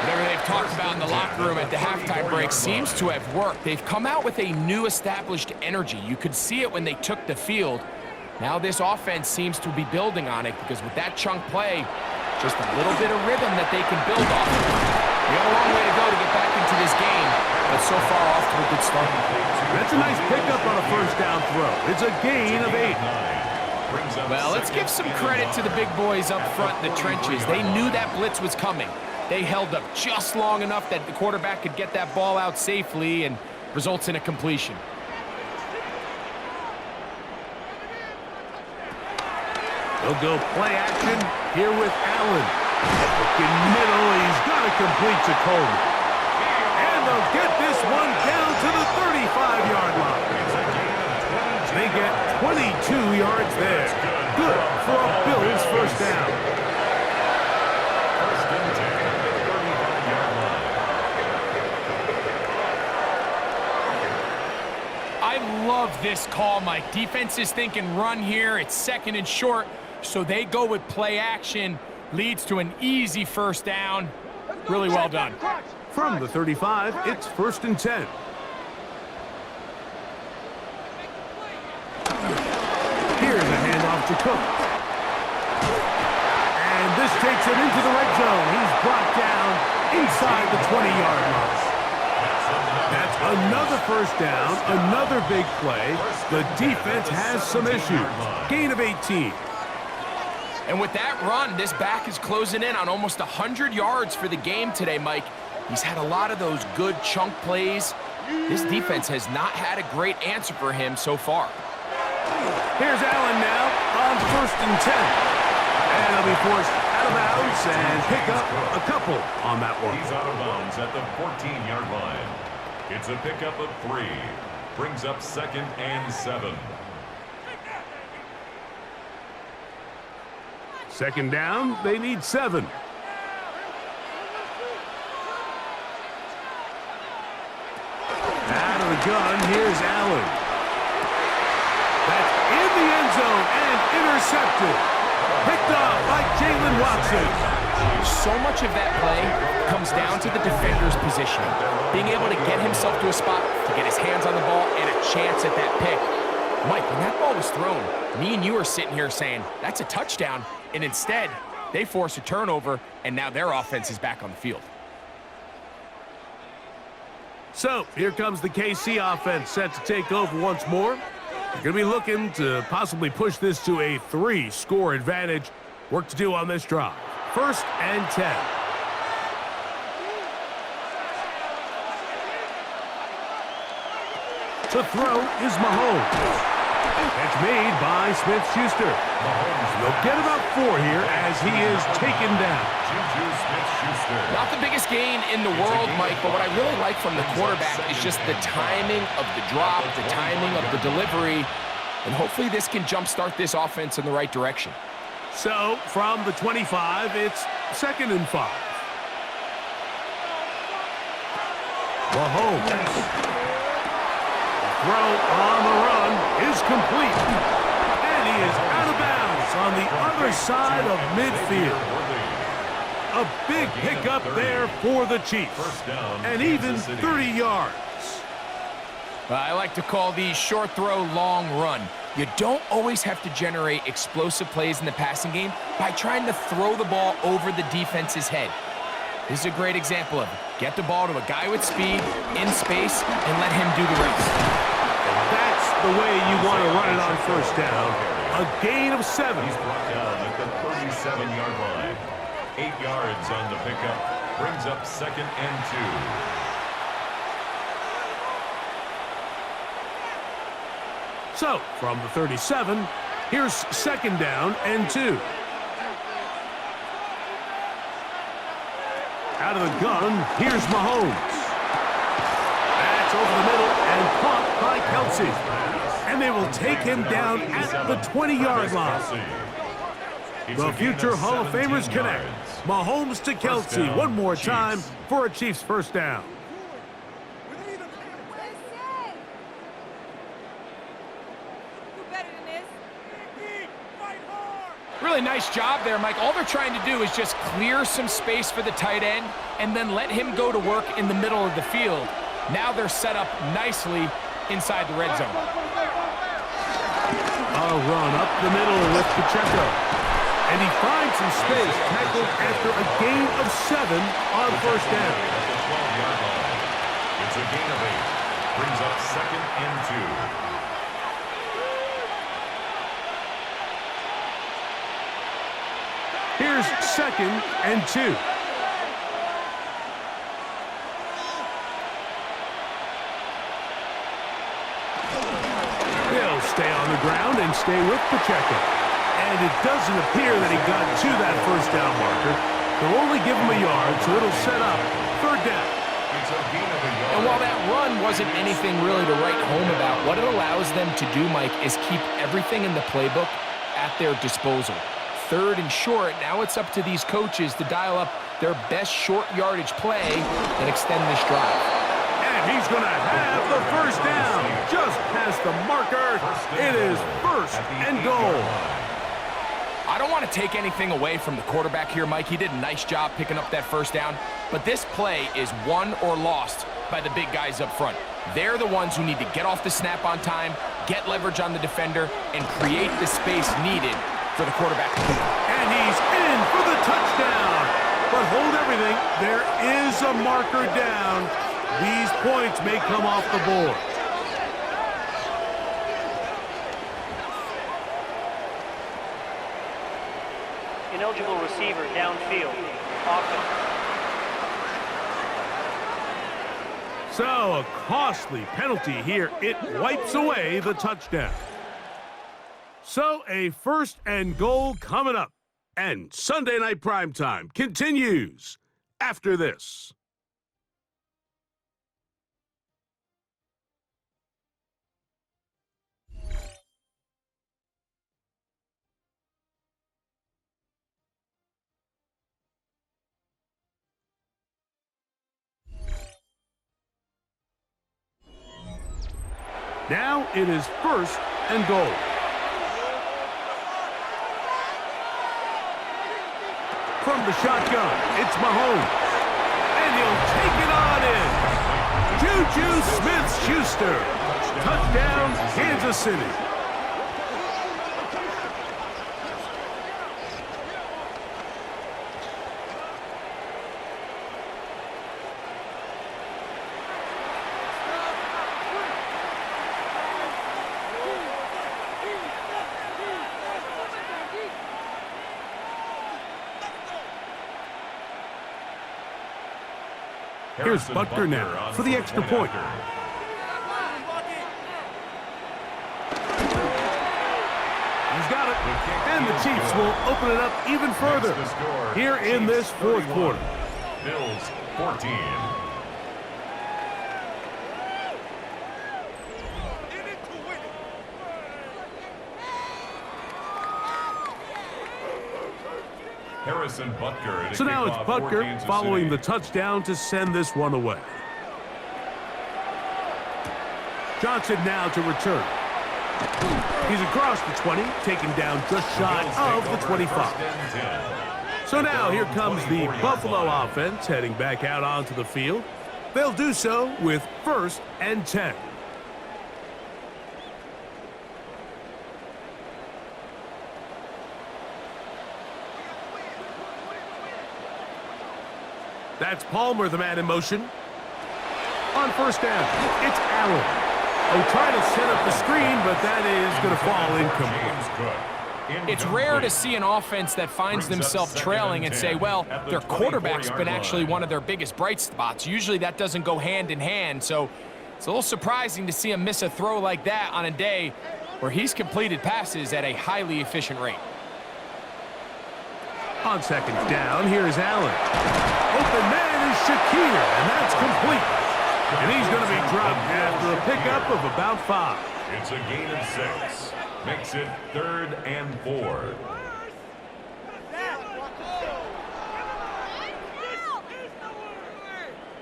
Whatever they've talked about in the locker room at the halftime break seems to have worked. They've come out with a new established energy. You could see it when they took the field. Now this offense seems to be building on it because with that chunk play, just a little bit of rhythm that they can build off of. We got a long way to go to get back into this game, but so far off to a good start. That's a nice pickup on a first down throw. It's a gain of 8. Well, let's give some credit to the big boys up front in the trenches. They knew that blitz was coming. They held up just long enough that the quarterback could get that ball out safely and results in a completion. They'll go play action here with Allen. In middle, he's got to complete to Coleman. And they'll get this one down to the 35-yard line. They get 22 yards there. Good for a Bills first down. First and 10 at the 35-yard line. I love this call, Mike. Defense is thinking run here. It's second and short, so they go with play action. Leads to an easy first down. Really well done. From the 35, it's first and 10. Here's a handoff to Cook. And this takes it into the red zone. He's brought down inside the 20-yard line. That's another first down, another big play. The defense has some issues. Gain of 18. And with that run, this back is closing in on almost 100 yards for the game today, Mike. He's had a lot of those good chunk plays. This defense has not had a great answer for him so far. Here's Allen now on first and 10. And he'll be forced out of bounds and pick up a couple on that one. He's out of bounds at the 14-yard line. It's a pickup of 3. Brings up second and 7. Second down, they need 7. Out of the gun, here's Allen. That's in the end zone and intercepted. Picked off by Jalen Watson. So much of that play comes down to the defender's positioning. Being able to get himself to a spot, to get his hands on the ball, and a chance at that pick. Mike, when that ball was thrown, me and you are sitting here saying, that's a touchdown. And instead, they force a turnover, and now their offense is back on the field. So, here comes the KC offense set to take over once more. They're going to be looking to possibly push this to a 3-score advantage. Work to do on this drive. First and 10. To throw is Mahomes. Catch made by Smith-Schuster. They'll get about 4 here as he is taken down. Not the biggest gain in the world, Mike, but what I really like from the quarterback is just the timing of the drop, the timing of the delivery, and hopefully this can jumpstart this offense in the right direction. So, from the 25, it's second and 5. Mahomes. Throw on the run is complete. And he is out of bounds on the other side of midfield. A big pickup there for the Chiefs. And even 30 yards. I like to call these short throw, long run. You don't always have to generate explosive plays in the passing game by trying to throw the ball over the defense's head. This is a great example of it. Get the ball to a guy with speed, in space, and let him do the rest. That's the way you want to run it on first down. A gain of 7. He's brought down at the 37-yard line. 8 yards on the pickup. Brings up second and 2. So, from the 37, here's second down and 2. Out of the gun, here's Mahomes. That's over the middle and caught by Kelsey. And they will take him down at the 20-yard line. The future Hall of Famers connect. Mahomes to Kelsey one more time for a Chiefs first down. Really nice job there, Mike. All they're trying to do is just clear some space for the tight end and then let him go to work in the middle of the field. Now they're set up nicely inside the red zone. A run up the middle with Pacheco. And he finds some space, tackled after a gain of 7 on first down. At the 12-yard line. It's a gain of 8. Brings up 2nd and 2. Here's 2nd and 2. He'll stay on the ground and stay with Pacheco. And it doesn't appear that he got to that first down marker. They'll only give him a yard, so it'll set up 3rd down. It's a gain of a yard. And while that run wasn't anything really to write home about, what it allows them to do, Mike, is keep everything in the playbook at their disposal. 3rd and short, now it's up to these coaches to dial up their best short yardage play and extend this drive. And he's going to have the first down. Just past the marker. It is 1st and goal. I don't want to take anything away from the quarterback here, Mike. He did a nice job picking up that first down. But this play is won or lost by the big guys up front. They're the ones who need to get off the snap on time, get leverage on the defender, and create the space needed for the quarterback. And he's in for the touchdown. But hold everything. There is a marker down. These points may come off the board. Ineligible receiver downfield. Offense. So a costly penalty here. It wipes away the touchdown. So a 1st and goal coming up. And Sunday Night Primetime continues after this. Now it is 1st and goal. From the shotgun, it's Mahomes. And he'll take it on in. Juju Smith-Schuster. Touchdown, Kansas City. Here's Butker now for the extra point. He's got it. And the Chiefs will open it up even further here in this 4th quarter. Bills 14. Harrison Butker. So now it's Butker following the touchdown to send this one away. Johnson now to return. He's across the 20, taken down just shy of the 25. So now here comes the Buffalo offense heading back out onto the field. They'll do so with 1st and 10. That's Palmer, the man in motion. On 1st down, it's Allen. Oh, trying to set up the screen, but that is going to fall incomplete. It's rare to see an offense that finds themselves trailing and say, well, their quarterback's been actually one of their biggest bright spots. Usually that doesn't go hand in hand, so it's a little surprising to see him miss a throw like that on a day where he's completed passes at a highly efficient rate. On 2nd down, here's Allen. Open man is Shakir, and that's complete. And he's going to be dropped after a pickup of about 5. It's a gain of 6. Makes it 3rd and 4.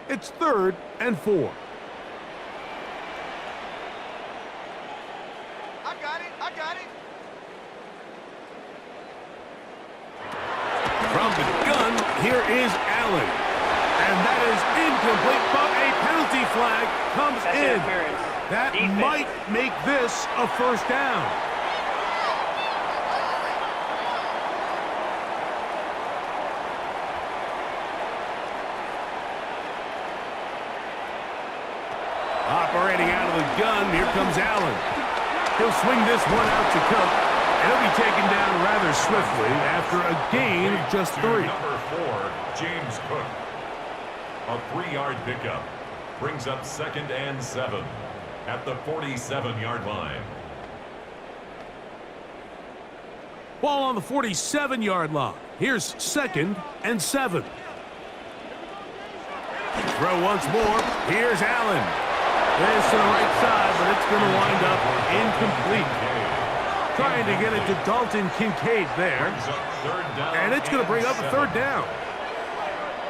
It's 3rd and 4. I got it. From the gun, here is Allen. And that is incomplete, but a penalty flag comes in. That might make this a 1st down. Operating out of the gun, here comes Allen. He'll swing this one out to Cook, and he'll be taken down rather swiftly after a gain of just 3. Number 4, James Cook. A 3-yard pickup brings up 2nd and 7 at the 47-yard line. Ball on the 47-yard line. Here's 2nd and 7. Throw once more. Here's Allen. This to the right side, but it's going to wind up incomplete. Trying to get it to Dalton Kincaid there. And it's going to bring up a 3rd down.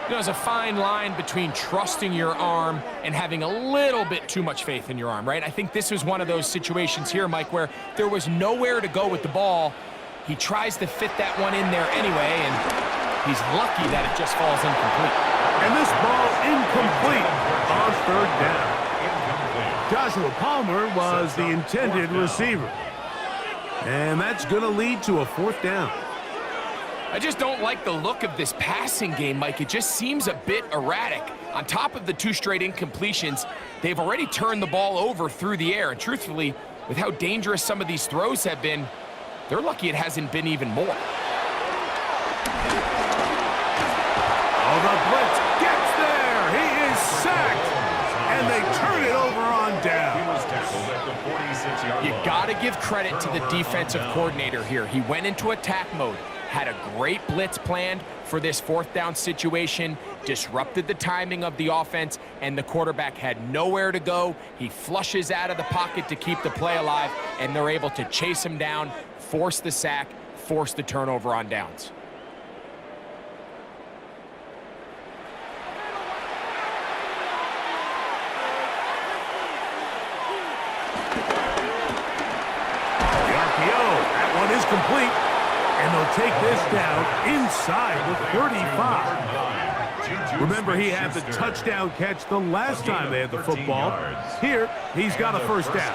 You know, there's a fine line between trusting your arm and having a little bit too much faith in your arm, right? I think this was one of those situations here, Mike, where there was nowhere to go with the ball. He tries to fit that one in there anyway, and he's lucky that it just falls incomplete. And this ball incomplete on 3rd down. Joshua Palmer was the intended receiver. And that's going to lead to a 4th down. I just don't like the look of this passing game, Mike. It just seems a bit erratic. On top of the 2 straight incompletions, they've already turned the ball over through the air. And truthfully, with how dangerous some of these throws have been, they're lucky it hasn't been even more. Oh, the blitz gets there. He is sacked. And they turn it over on down. You got to give credit to the defensive coordinator here. He went into attack mode, had a great blitz planned for this 4th down situation, disrupted the timing of the offense, and the quarterback had nowhere to go. He flushes out of the pocket to keep the play alive, and they're able to chase him down, force the sack, force the turnover on downs. The RPO, that one is complete. And they'll take this down inside the 35. Remember, he had the touchdown catch the last time they had the football. Here, he's got a 1st down.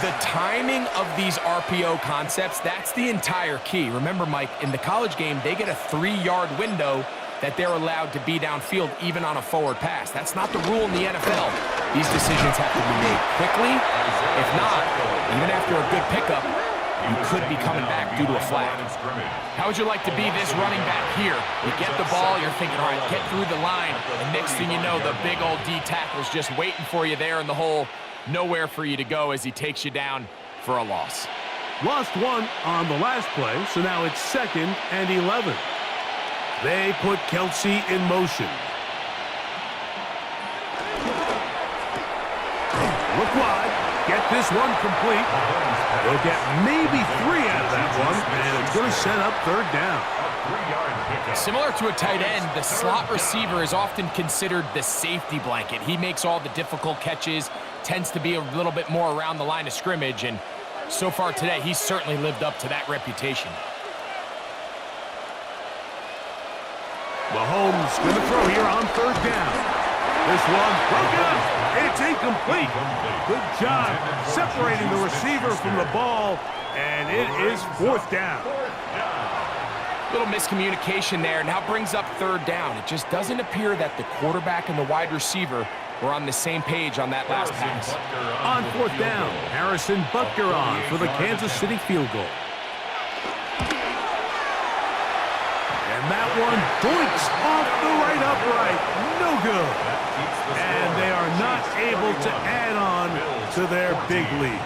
The timing of these RPO concepts, that's the entire key. Remember, Mike, in the college game, they get a 3-yard window that they're allowed to be downfield even on a forward pass. That's not the rule in the NFL. These decisions have to be made quickly. If not, even after a good pickup, you could be coming back due to a flag. How would you like to be this running back here? You get the ball, you're thinking, all right, get through the line, and next thing you know, the big old D tackle's just waiting for you there in the hole. Nowhere for you to go as he takes you down for a loss. Lost 1 on the last play, so now it's 2nd and 11. They put Kelsey in motion. Look wide. Get this one complete. They'll get maybe 3 out of that one, and it's going to set up 3rd down. Similar to a tight end, the slot receiver is often considered the safety blanket. He makes all the difficult catches, tends to be a little bit more around the line of scrimmage, and so far today, he's certainly lived up to that reputation. Mahomes going to throw here on 3rd down. This one broken up. It's incomplete. Good job separating the receiver from the ball, and it is 4th down. Little miscommunication there. Now brings up 3rd down. It just doesn't appear that the quarterback and the wide receiver were on the same page on that last pass. On 4th down, Harrison Butker on for the Kansas City field goal. And that one doinks off the right upright. No good. And they are not able to add on to their big lead.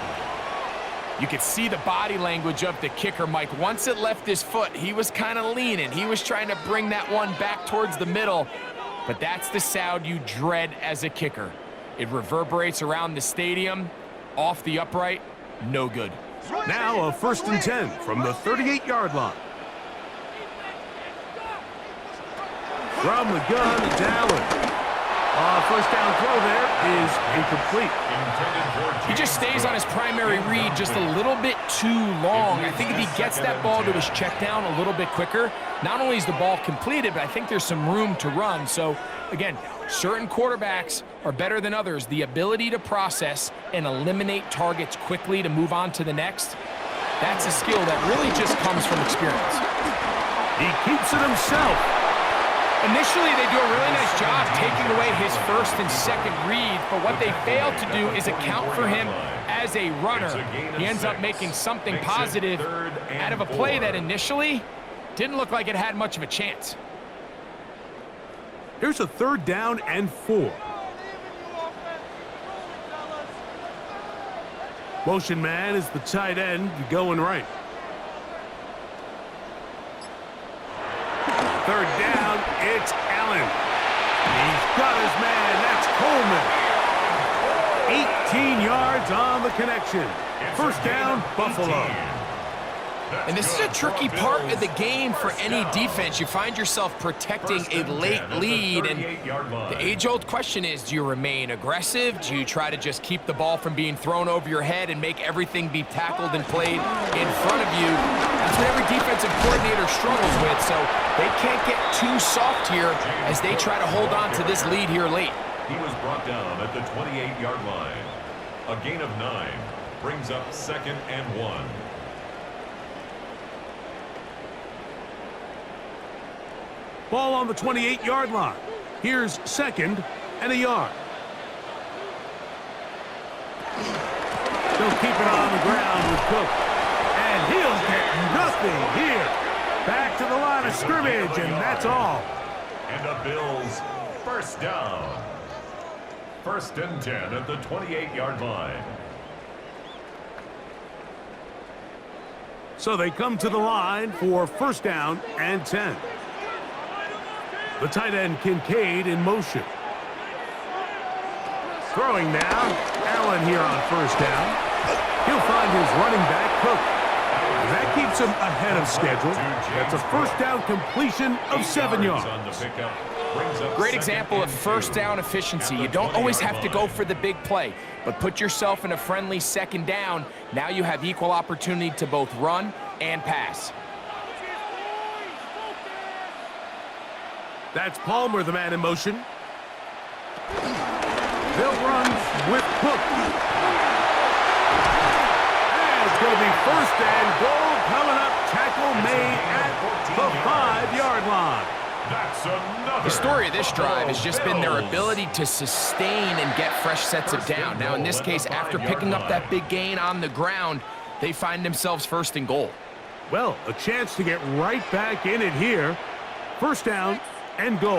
You could see the body language of the kicker, Mike. Once it left his foot, he was kind of leaning. He was trying to bring that one back towards the middle. But that's the sound you dread as a kicker. It reverberates around the stadium, off the upright, no good. Now a 1st and 10 from the 38-yard line. From the gun, it's Allen. 1st down throw there is incomplete. He just stays on his primary read just a little bit too long. I think if he gets that ball to his check down a little bit quicker, not only is the ball completed, but I think there's some room to run. So, again, certain quarterbacks are better than others. The ability to process and eliminate targets quickly to move on to the next, that's a skill that really just comes from experience. He keeps it himself. Initially, they do a really nice job taking away his first and second read, but what they failed to do is account for him as a runner. He ends up making something positive out of a play that initially didn't look like it had much of a chance. Here's a 3rd down and 4. Motion man is the tight end going right. 3rd down, it's Allen. He's got his man, that's Coleman. 18 yards on the connection. 1st down, Buffalo. And this is a tricky part of the game for any defense. You find yourself protecting a late lead, and the age-old question is, do you remain aggressive? Do you try to just keep the ball from being thrown over your head and make everything be tackled and played in front of you? That's what every defensive coordinator struggles with, so they can't get too soft here as they try to hold on to this lead here late. He was brought down at the 28-yard line. A gain of 9 brings up 2nd and 1. Ball on the 28-yard line. Here's 2nd and a yard. They'll keep it on the ground with Cook. And he'll get nothing here. Back to the line of scrimmage, and that's all. And the Bills, 1st down. 1st and 10 at the 28-yard line. So they come to the line for 1st down and 10. The tight end, Kincaid, in motion. Throwing now. Allen here on 1st down. He'll find his running back, Cook. And that keeps him ahead of schedule. That's a 1st down completion of 7 yards. Great example of 1st down efficiency. You don't always have to go for the big play, but put yourself in a friendly 2nd down. Now you have equal opportunity to both run and pass. That's Palmer, the man in motion. They'll run with Cook. And it's going to be 1st and goal coming up. Tackle made at the 5-yard line. That's another. The story of this drive has just been their ability to sustain and get fresh sets of down. Now, in this case, after picking up that big gain on the ground, they find themselves 1st and goal. Well, a chance to get right back in it here. 1st down and goal.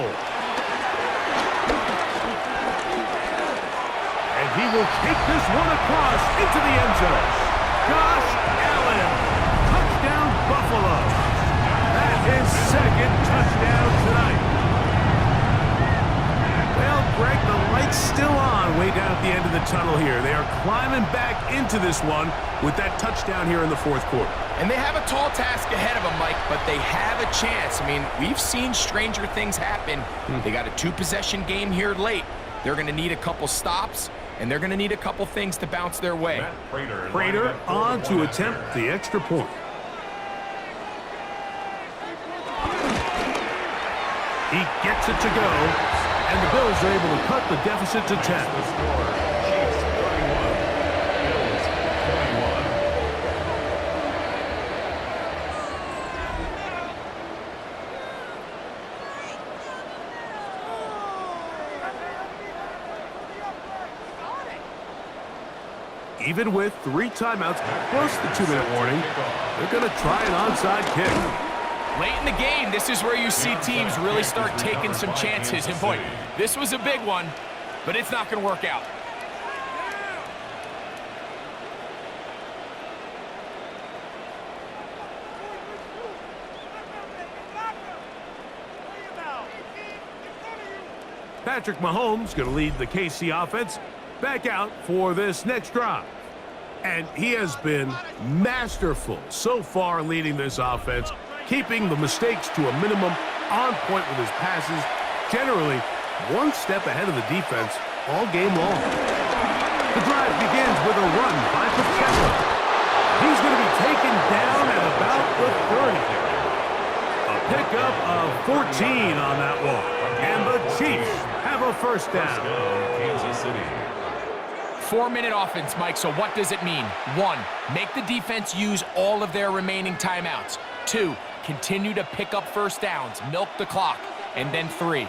And he will take this one across into the end zone. Josh Allen, touchdown Buffalo. That is 2nd touchdown tonight. Well, Greg, the light's still on way down at the end of the tunnel here. They are climbing back into this one with that touchdown here in the 4th quarter. And they have a tall task ahead of them, Mike, but they have a chance. I mean, we've seen stranger things happen. They got a 2-possession game here late. They're going to need a couple stops, and they're going to need a couple things to bounce their way. Prater on to attempt the extra point. He gets it to go, and the Bills are able to cut the deficit to 10. Even with 3 timeouts plus the 2-minute warning, they're going to try an onside kick. Late in the game, this is where you see teams really start taking some chances. And boy, this was a big one, but it's not going to work out. Patrick Mahomes going to lead the KC offense back out for this next drive. And he has been masterful so far leading this offense, keeping the mistakes to a minimum, on point with his passes, generally one step ahead of the defense all game long. The drive begins with a run by Pacheco. He's going to be taken down at about the 30. A pickup of 14 on that one. And the Chiefs have a 1st down. Kansas City. 4-minute offense, Mike, so what does it mean? 1, make the defense use all of their remaining timeouts. 2, continue to pick up 1st downs, milk the clock. And then 3,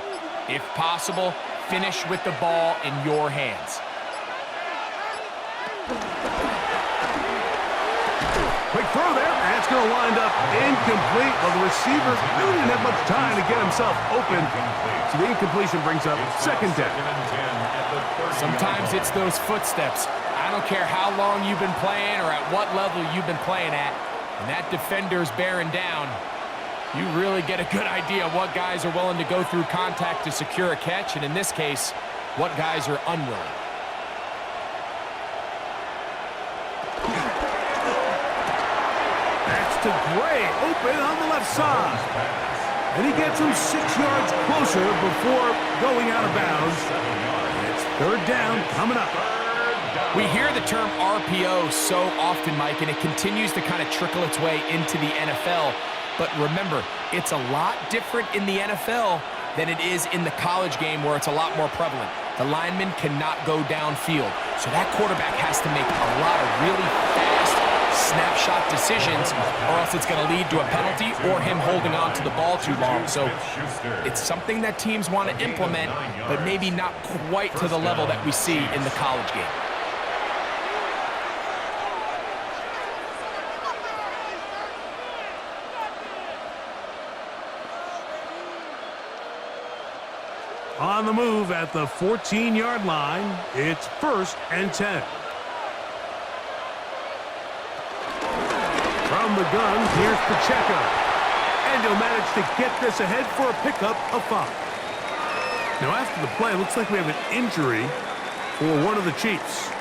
if possible, finish with the ball in your hands. Quick throw there. That's going to wind up incomplete. Well, the receiver really didn't have much time to get himself open. So the incompletion brings up second down. Sometimes it's those footsteps. I don't care how long you've been playing or at what level you've been playing at. When that defender's bearing down, you really get a good idea of what guys are willing to go through contact to secure a catch, and in this case, what guys are unwilling. To Gray, open on the left side. And he gets him 6 yards closer before going out of bounds. It's third down coming up. We hear the term RPO so often, Mike, and it continues to kind of trickle its way into the NFL. But remember, it's a lot different in the NFL than it is in the college game where it's a lot more prevalent. The lineman cannot go downfield. So that quarterback has to make a lot of really fast snapshot decisions, or else it's going to lead to a penalty or him holding on to the ball too long. So it's something that teams want to implement, but maybe not quite to the level that we see in the college game. On the move at the 14-yard line, it's 1st and 10. From the gun, here's Pacheco. And he'll manage to get this ahead for a pickup of 5. Now, after the play, it looks like we have an injury for one of the Chiefs.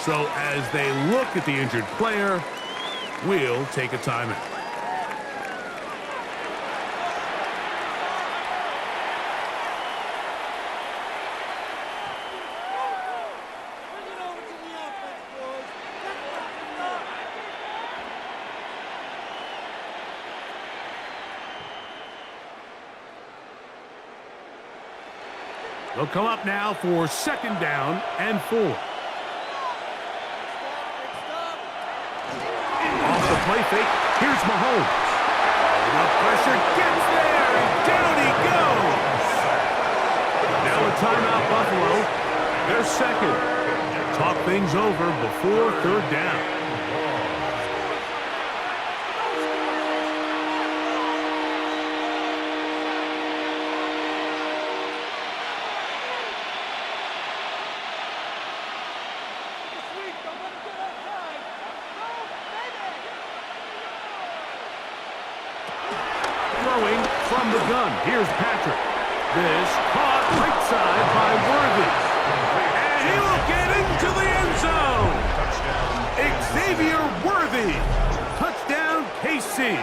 So as they look at the injured player, we'll take a timeout. They'll come up now for 2nd down and 4. Off the play fake, here's Mahomes. The pressure gets there, and down he goes. Now a timeout, Buffalo. They're 2nd. Talk things over before 3rd down. From the gun, here's Patrick. This caught right side by Worthy. And he will get into the end zone. Xavier Worthy. Touchdown, KC.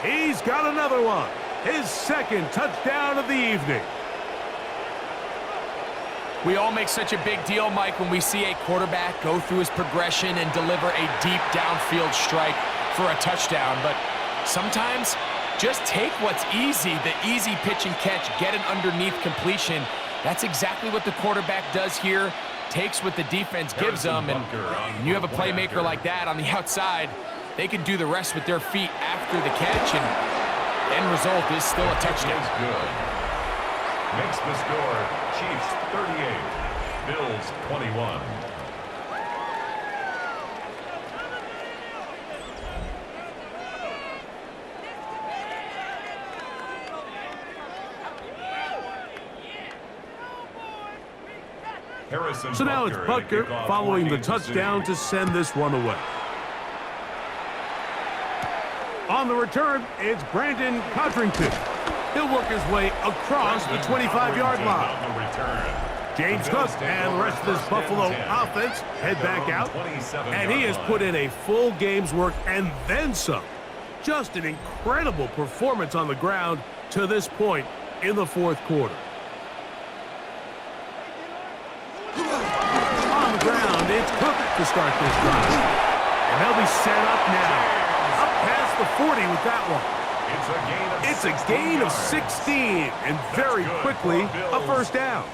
He's got another one. His 2nd touchdown of the evening. We all make such a big deal, Mike, when we see a quarterback go through his progression and deliver a deep downfield strike for a touchdown. But sometimes, just take what's easy, the easy pitch and catch, get an underneath completion. That's exactly what the quarterback does here, takes what the defense gives them, and when you have a playmaker like that on the outside, they can do the rest with their feet after the catch, and the end result is still a touchdown. Good. Makes the score Chiefs 38, Bills 21. So now it's Butker following the touchdown to send this one away. On the return, it's Brandon Codrington. He'll work his way across the 25-yard line. James Cook and the rest of this Buffalo offense head back out. And he has put in a full game's work and then some. Just an incredible performance on the ground to this point in the 4th quarter. On the ground, it's Cook to start this drive. And they'll be set up now. Up past the 40 with that one. It's a gain of 16, and very quickly, a 1st down.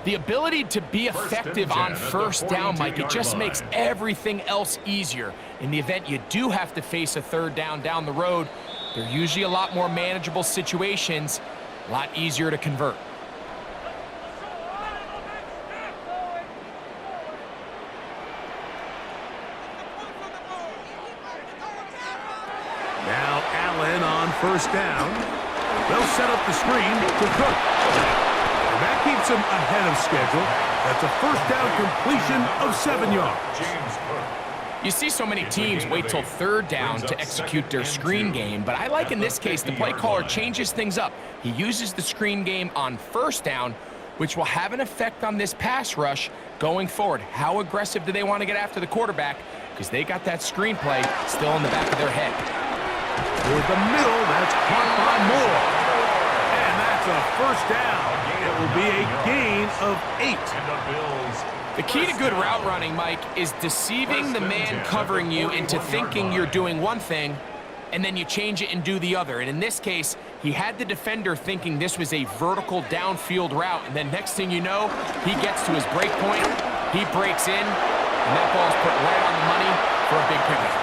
The ability to be effective on 1st down, Mike, it just makes everything else easier. In the event you do have to face a 3rd down the road, they're usually a lot more manageable situations, a lot easier to convert. first down. They'll set up the screen to Cook. And that keeps him ahead of schedule. That's a first down completion of 7 yards. James Cook. You see so many teams wait till third down to execute their screen game, but I like in this case the play caller changes things up. He uses the screen game on first down, which will have an effect on this pass rush going forward. How aggressive do they want to get after the quarterback? Because they got that screen play still in the back of their head. Toward the middle, that's caught by Moore. And that's a first down. It will be a gain of 8. And the Bills. The key to good route running, Mike, is deceiving the man covering you into thinking you're doing one thing, and then you change it and do the other. And in this case, he had the defender thinking this was a vertical downfield route, and then next thing you know, he gets to his break point, he breaks in, and that ball's put right on the money for a big pickup.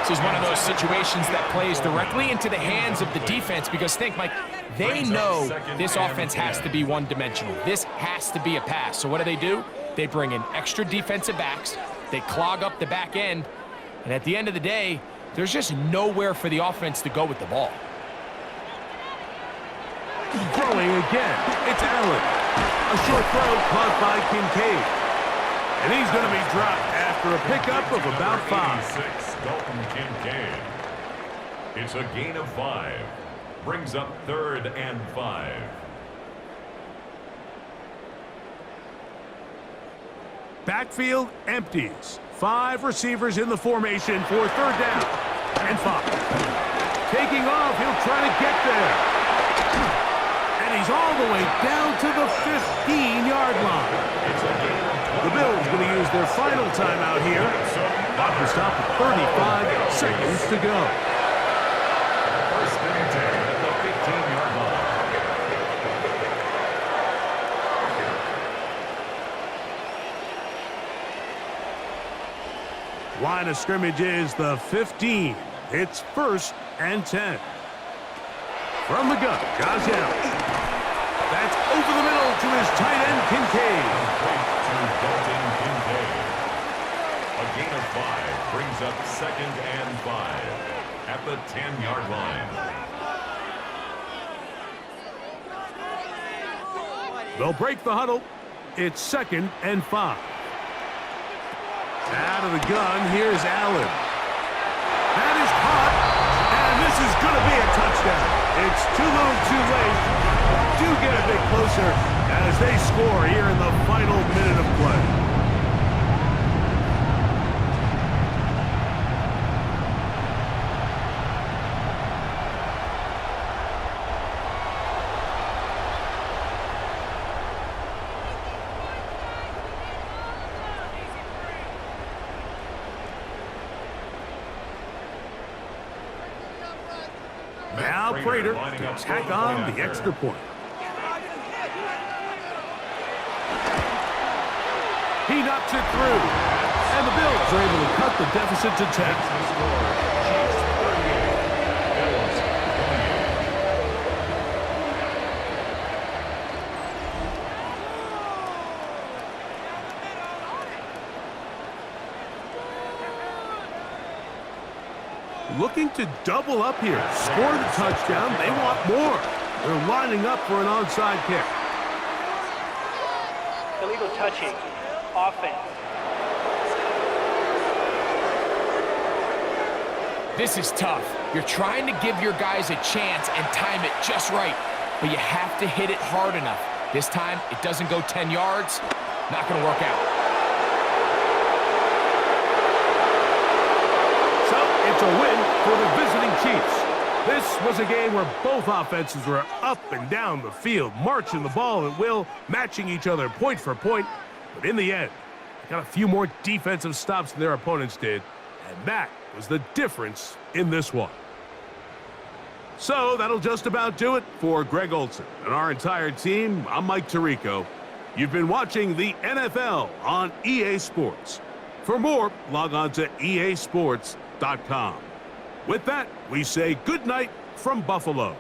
This is one of those situations that plays directly into the hands of the defense, because think, Mike, they know this offense has to be one-dimensional. This has to be a pass. So what do? They bring in extra defensive backs, they clog up the back end, and at the end of the day, there's just nowhere for the offense to go with the ball. Throwing again, it's Allen. A short throw caught by Kincaid. And he's going to be dropped after a pickup of about 5. 86, Dalton Kincaid. It's a gain of 5. Brings up 3rd and 5. Backfield empties. 5 receivers in the formation for 3rd down and 5. Taking off, he'll try to get there. And he's all the way down to the 15-yard line. The Bills going to use their final timeout here. Clock will stop at 35 seconds to go. First and 10 at the 15-yard line. Line of scrimmage is the 15. It's 1st and 10. From the gun, Josh Allen. That's over the middle to his tight end, Kincaid. To Dalton Kincaid. A gain of 5 brings up 2nd and 5 at the 10-yard line. They'll break the huddle. It's 2nd and 5. Out of the gun, here's Allen. That is caught, and this is going to be a touchdown. It's too little too late. Do get a bit closer as they score here in the final minute of play. Now Prater to tack on the extra point. He knocks it through. And the Bills are able to cut the deficit to 10. Looking to double up here. Score the touchdown. They want more. They're lining up for an onside kick. Illegal touching. Offense. This is tough. You're trying to give your guys a chance and time it just right, but you have to hit it hard enough. This time, it doesn't go 10 yards. Not going to work out. It's a win for the visiting Chiefs. This was a game where both offenses were up and down the field, marching the ball at will, matching each other point for point. But in the end, they got a few more defensive stops than their opponents did, and that was the difference in this one. So that'll just about do it for Greg Olson and our entire team. I'm Mike Tirico. You've been watching the NFL on EA Sports. For more, log on to easports.com. With that, we say good night from Buffalo.